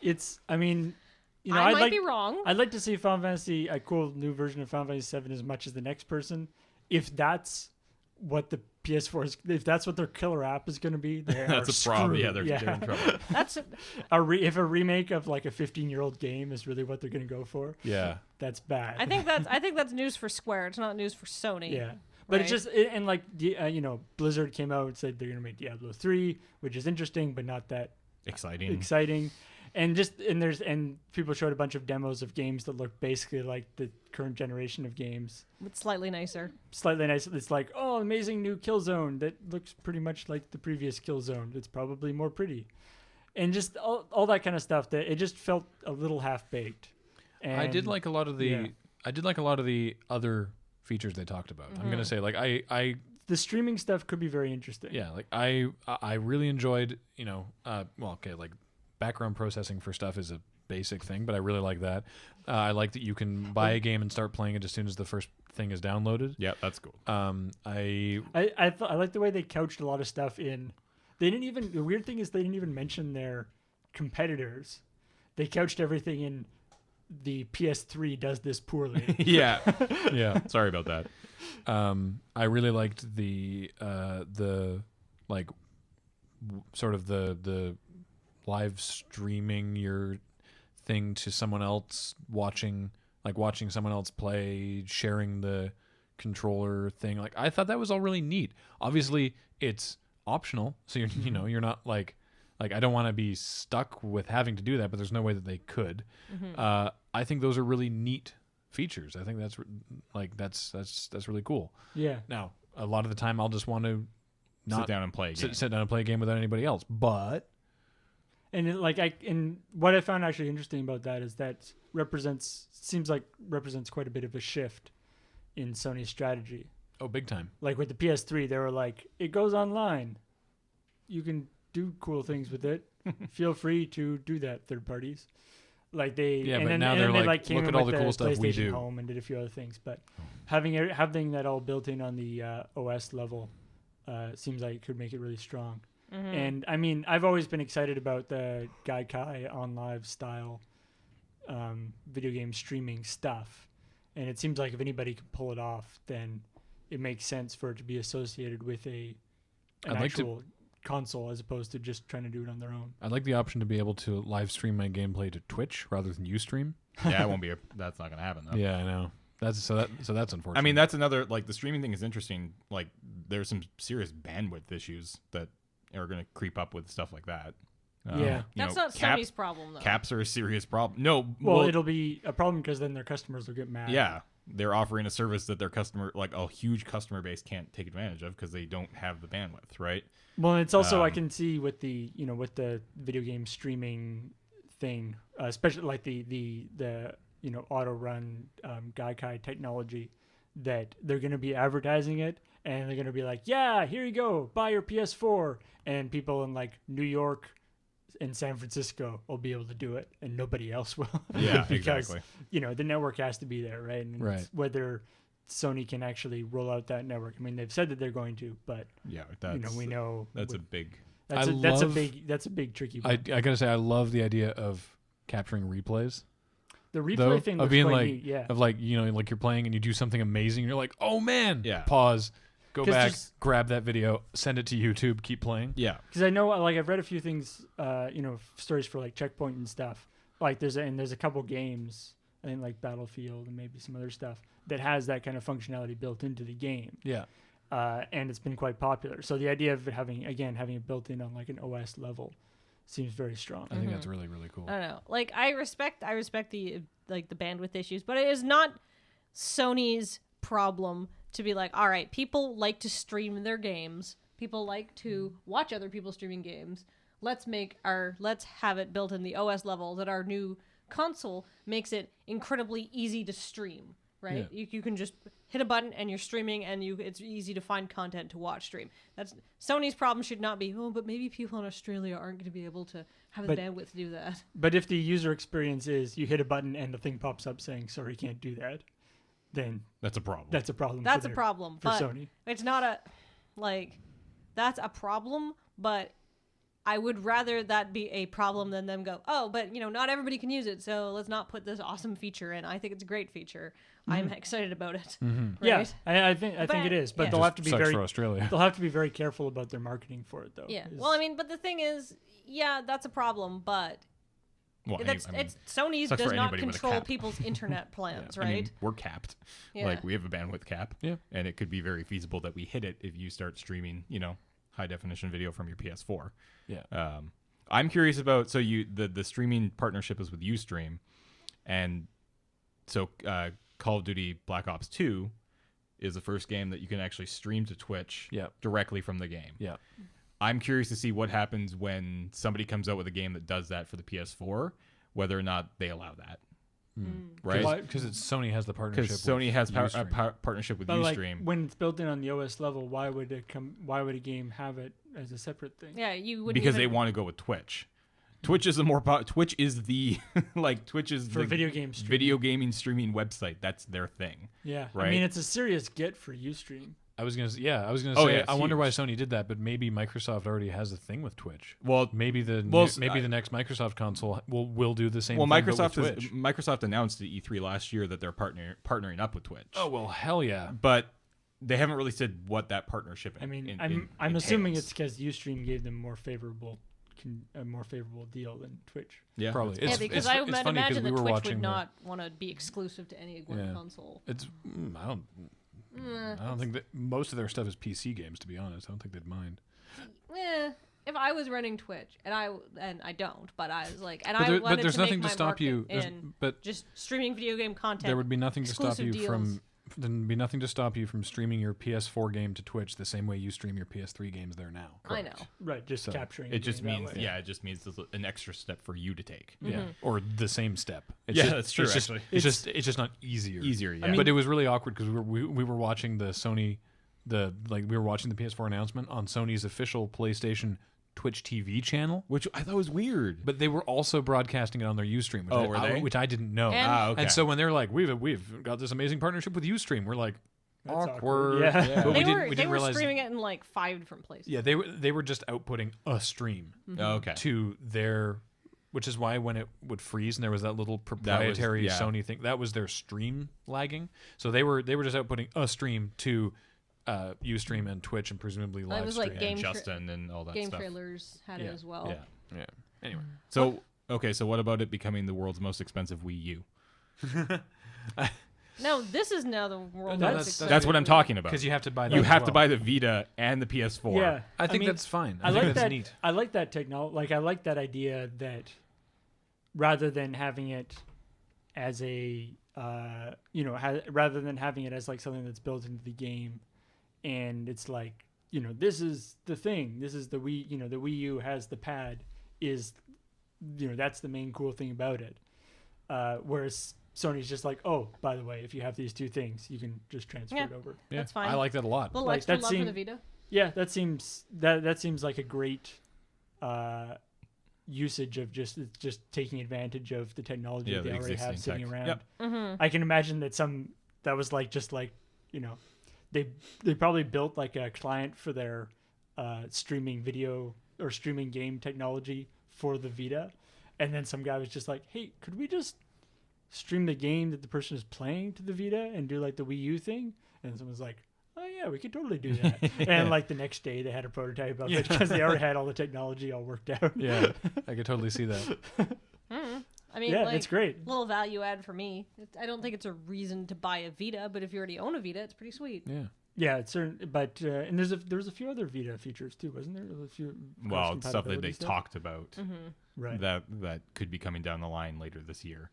I might be wrong. I'd like to see Final Fantasy, a cool new version of Final Fantasy VII, as much as the next person. If that's what the PS4 is, if that's what their killer app is going to be, that's a problem. Yeah, they're in trouble. That's if a remake of like a 15-year-old game is really what they're going to go for. Yeah, that's bad. I think that's news for Square. It's not news for Sony. Yeah, but it's just and like Blizzard came out and said they're going to make Diablo 3, which is interesting, but not that exciting. And people showed a bunch of demos of games that look basically like the current generation of games. But slightly nicer. It's like, oh, amazing new Killzone that looks pretty much like the previous Killzone. It's probably more pretty. And just all that kind of stuff that it just felt a little half-baked. And I did like a lot of the other features they talked about. Mm-hmm. I'm going to say the streaming stuff could be very interesting. Yeah, like I really enjoyed, background processing for stuff is a basic thing, but I really like that. I like that you can buy a game and start playing it as soon as the first thing is downloaded. Yeah, that's cool. I like the way they couched a lot of stuff in. The weird thing is they didn't even mention their competitors. They couched everything in the PS3 does this poorly. Yeah. Sorry about that. I really liked the live streaming your thing to someone else, watching someone else play, sharing the controller thing. Like, I thought that was all really neat. Obviously, it's optional, so you're not like I don't want to be stuck with having to do that, but there's no way that they could. Mm-hmm. I think those are really neat features. I think that's really cool. Yeah. Now, a lot of the time, I'll just want to sit down and play a game without anybody else, but. And what I found actually interesting about that is that represents quite a bit of a shift in Sony's strategy. Oh, big time. Like with the PS3, they were like, it goes online. You can do cool things with it. Feel free to do that, third parties. Like now they're like, look at all the cool stuff we do. Home and did a few other things, but having that all built in on the OS level seems like it could make it really strong. Mm-hmm. And I mean, I've always been excited about the Gaikai on live style video game streaming stuff, and it seems like if anybody can pull it off, then it makes sense for it to be associated with an actual console as opposed to just trying to do it on their own. I'd like the option to be able to live stream my gameplay to Twitch rather than Ustream. Yeah, that's not going to happen though. Yeah, I know. That's unfortunate. I mean, that's another, like, the streaming thing is interesting. Like, there's some serious bandwidth issues that are going to creep up with stuff like that. That's not Sony's problem, though. Caps are a serious problem. No, well, it'll be a problem because then their customers will get mad. Yeah, they're offering a service that their customer, like a huge customer base, can't take advantage of because they don't have the bandwidth, right? Well, it's also I can see with the video game streaming thing, especially like the auto run Gaikai technology, that they're going to be advertising it. And they're going to be like, yeah, here you go, buy your PS4. And people in like New York and San Francisco will be able to do it, and nobody else will. Yeah, because, exactly. The network has to be there, right? And right. Whether Sony can actually roll out that network. I mean, they've said that they're going to, but Yeah, that's we know that's a big. that's a big tricky one. I gotta say, I love the idea of capturing replays. The replay Though, thing of looks being quite like, neat, yeah. of like, like you're playing and you do something amazing, and you're like, oh man, Yeah. pause, go 'Cause back, there's- grab that video, send it to YouTube, keep playing. Yeah, Because I know, like, I've read a few things, stories for like Checkpoint and stuff. Like, there's a couple games, I think like Battlefield and maybe some other stuff that has that kind of functionality built into the game, Yeah, and it's been quite popular. So the idea of it having it built in on like an OS level seems very strong. I think that's really, really cool. I don't know. Like I respect the the bandwidth issues, but it is not Sony's problem to be like, all right, people like to stream their games. People like to watch other people streaming games. Let's have it built in the OS level that our new console makes it incredibly easy to stream, right? Yeah. You can just hit a button and you're streaming, and it's easy to find content to watch stream. That's Sony's problem. Should not be, but maybe people in Australia aren't going to be able to have the bandwidth to do that. But if the user experience is you hit a button and the thing pops up saying sorry, you can't do that, then that's a problem. that's a problem. That's a problem for but Sony. It's not that's a problem, but I would rather that be a problem than them go, but not everybody can use it, so let's not put this awesome feature in. I think it's a great feature. I'm excited about it. Mm-hmm. Right? Yeah, I think it is, but yeah. they'll have to be Sucks very for Australia. they'll have to be very careful about their marketing for it, though. Yeah. Well, I mean, but the thing is, yeah, that's a problem, but Well, it's Sony's sucks does for not anybody with a control cap. people's internet plans, I right? mean, we're capped. Yeah. Like we have a bandwidth cap. Yeah. And it could be very feasible that we hit it if you start streaming, high definition video from your PS4. Yeah. I'm curious about the streaming partnership is with Ustream, and so Call of Duty Black Ops 2 is the first game that you can actually stream to Twitch directly from the game. Yeah. I'm curious to see what happens when somebody comes out with a game that does that for the PS4, whether or not they allow that. Right? Because Sony has the partnership. Because Sony has a Ustream. partnership with But like, Ustream. when it's built in on the OS level, why would a game have it as a separate thing? Yeah, you would Because they want to go with Twitch. Twitch is Twitch is the For the video game streaming. video gaming streaming website. That's their thing. Yeah, Right? I mean, it's a serious get for Ustream. I was gonna say, Oh, yeah, it's I wonder why huge. Sony did that, but maybe Microsoft already has a thing with Twitch. Well, Maybe the next Microsoft console will do the same. well, thing, but with Microsoft Twitch. Microsoft announced at E3 last year that they're partnering up with Twitch. Oh well, hell yeah. But they haven't really said what that partnership. I mean, in- I'm assuming entails. it's because Ustream gave them a more favorable deal than Twitch. Yeah, Probably. Yeah, It's- because it's I funny would 'cause imagine we that were Twitch watching would the- not want to be exclusive to any one console. It's I don't think that most of their stuff is PC games. To be honest, I don't think they'd mind. If I was running Twitch, and I don't, but I was like, and But, I wanted there's to nothing make to my stop you. market in But just streaming video game content. there would be nothing to stop exclusive you from. deals. There'd be nothing to stop you from streaming your PS4 game to Twitch the same way you stream your PS3 games there now. I know. Right, just So, capturing. It just that means way. it just means there's an extra step for you to take. Yeah, Mm-hmm. or the same step. It's Yeah, just, that's true, It's just, actually. it's just not easier. Easier, yeah. I mean- But it was really awkward because we were watching the Sony, we were watching the PS4 announcement on Sony's official PlayStation Twitch TV channel, Which I thought was weird. but they were also broadcasting it on their Ustream. Oh, were they? Which I didn't know. And- Okay. And so when they're like, we've got this amazing partnership with Ustream, we're like, That's awkward. Yeah. But They we were didn't realize. streaming it in like 5 different places. Yeah, they were just outputting a stream Oh, okay. to their, which is why when it would freeze and there was that little proprietary yeah. Sony thing, that was their stream lagging. So they were just outputting a stream to Ustream and Twitch and presumably live it was like stream. game and Justin and all that Game stuff. trailers had it Yeah. as well. Yeah. Yeah. Anyway, So so what about it becoming the world's most expensive Wii U? No, this is now the world. No, most That's what I'm talking about. because you have to buy. That You as have to well. buy the Vita and the PS4. Yeah, I think mean, that's fine. I think like that's that. neat. I like that technology. Like I like that idea that rather than having it as a rather than having it as like something that's built into the game, and it's like this is the thing. This is the Wii. The Wii U has the pad. That's the main cool thing about it. Whereas Sony's just like, oh, by the way, if you have these two things, you can just transfer Yeah. it over. Yeah, That's fine. I like that a lot. A little Like, extra that love for seemed- the Vita. Yeah, that seems like a great usage of just taking advantage of the technology Yeah, they the already have existing sitting tech. around. Yep. Mm-hmm. I can imagine that that was like just like they probably built like a client for their streaming video or streaming game technology for the Vita, and then some guy was just like, hey, could we just stream the game that the person is playing to the Vita and do like the Wii U thing? And someone's like, oh yeah, we could totally do that. And like the next day they had a prototype of it because they already had all the technology all worked out. Yeah, I could totally see that. I mean, Yeah, like, it's great. Little value add for me. I don't think it's a reason to buy a Vita, but if you already own a Vita, it's pretty sweet. Yeah. Yeah, it's certain, but and there was a few other Vita features too, wasn't there? A few Well, stuff that they cross-compatibility stuff? talked about Right. that could be coming down the line later this year.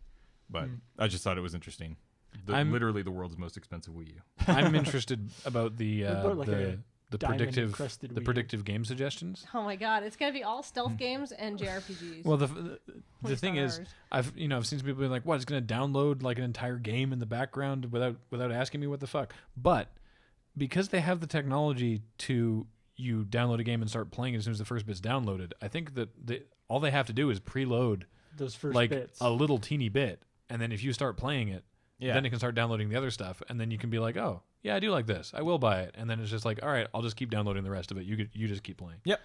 But I just thought it was interesting. Literally the world's most expensive Wii U. I'm interested about the What about, like, the diamond-encrusted Wii U? predictive game suggestions. Oh my god, it's gonna be all stealth games and JRPGs. Well, the thing is, I've seen some people be like, "What? It's going to download like an entire game in the background without asking me what the fuck." But because they have the technology to you download a game and start playing it as soon as the first bit's downloaded, I think that all they have to do is preload Those first like bits. a little teeny bit, and then if you start playing it, then it can start downloading the other stuff, and then you can be like, "Oh, yeah, I do like this. I will buy it." And then it's just like, "All right, I'll just keep downloading the rest of it. You just keep playing." Yep.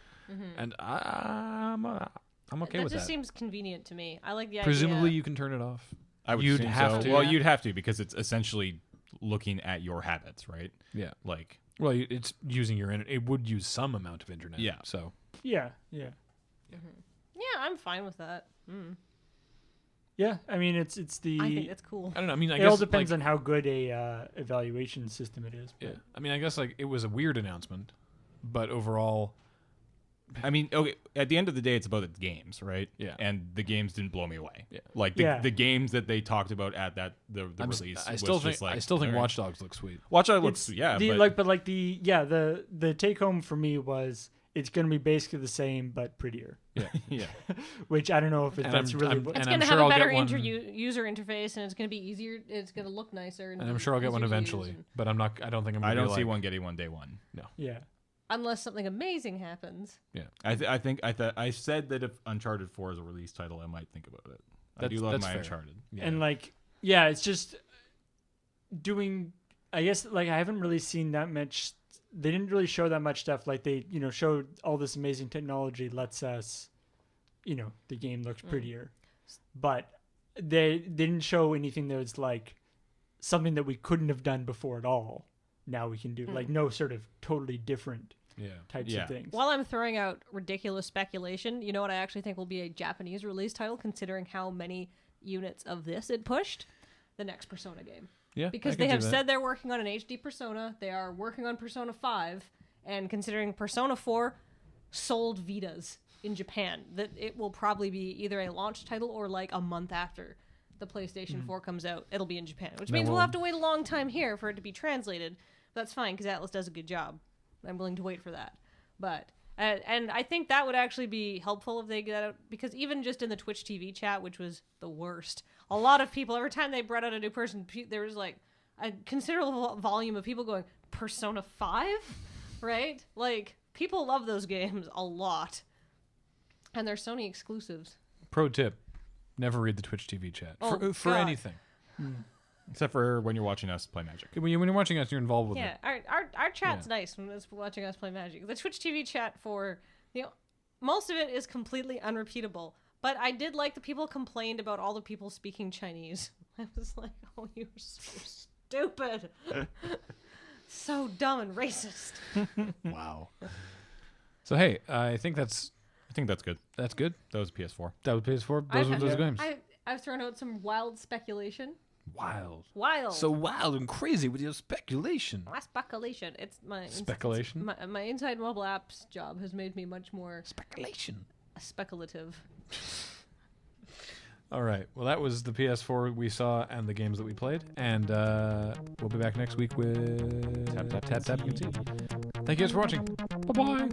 And I'm okay that with just that. seems convenient to me. I like the Presumably, idea. you can turn it off. I would You'd assume have so. to. Well, Yeah. you'd have to because it's essentially looking at your habits, right? Yeah. Like, Well, it's using your internet. It would use some amount of internet. Yeah. So Yeah. Yeah, I'm fine with that. Yeah, I mean it's the. I think it's cool. I don't know. I mean, I it guess all depends like, on how good a evaluation system it is. Yeah. I mean, I guess like it was a weird announcement, but overall, I mean, okay. At the end of the day, it's about the games, right? Yeah. And the games didn't blow me away. Yeah. Like the games that they talked about at the release. I still think all right. Watch Dogs looks sweet. Watch Dogs It's looks the the take home for me was it's going to be basically the same but prettier, Yeah. Yeah. which I don't know if And that's I'm- really. I'm- what, It's and going to sure have I'll a better get one- user interface, and it's going to be easier. It's going to look nicer, And I'm sure I'll get one easier to use, eventually, and- but I'm not. I don't think I'm. Gonna I don't be see like, one getting one day one. yeah. unless something amazing happens. Yeah. I said that if Uncharted 4 is a release title, I might think about it. I do That's- love that's my fair. Uncharted. Yeah. And like, yeah, it's just doing. I guess like I haven't really seen that much. They didn't really show that much stuff. Like they, showed all this amazing technology lets us, the game looks prettier, but they didn't show anything that was like something that we couldn't have done before at all. Now we can do like no sort of totally different yeah. types Yeah. of things. While I'm throwing out ridiculous speculation, you know what I actually think will be a Japanese release title, considering how many units of this it pushed? The next Persona game. Yeah. Because I they can have do that. said they're working on an HD Persona. They are working on Persona 5. And considering Persona 4 sold Vitas in Japan, that it will probably be either a launch title or like a month after the PlayStation 4 comes out, it'll be in Japan. Which means we'll have to wait a long time here for it to be translated. That's fine, because Atlas does a good job. I'm willing to wait for that. But and I think that would actually be helpful if they get out, because even just in the Twitch TV chat, which was the worst, a lot of people, every time they brought out a new person, there was like a considerable volume of people going, Persona 5? Right? Like, people love those games a lot. And they're Sony exclusives. Pro tip: never read the Twitch TV chat for God. anything. Except for when you're watching us play Magic. When you're watching us, you're involved with Yeah, it. our chat's nice when it's watching us play Magic. The Twitch TV chat most of it is completely unrepeatable. But I did like the people complained about all the people speaking Chinese. I was like, oh, you're so stupid. So dumb and racist. Wow. So hey, I think that's good. that's good. That was PS4. That was PS4. Those were those games. I've thrown out some wild speculation. Wild. Wild. Wild and crazy with your speculation. My speculation. It's my Speculation? My inside mobile apps job has made me much more Speculation. speculative. All right. Well, that was the PS4 we saw and the games that we played, and we'll be back next week with Tap Tap Tap Tap. Thank you guys for watching. Bye bye.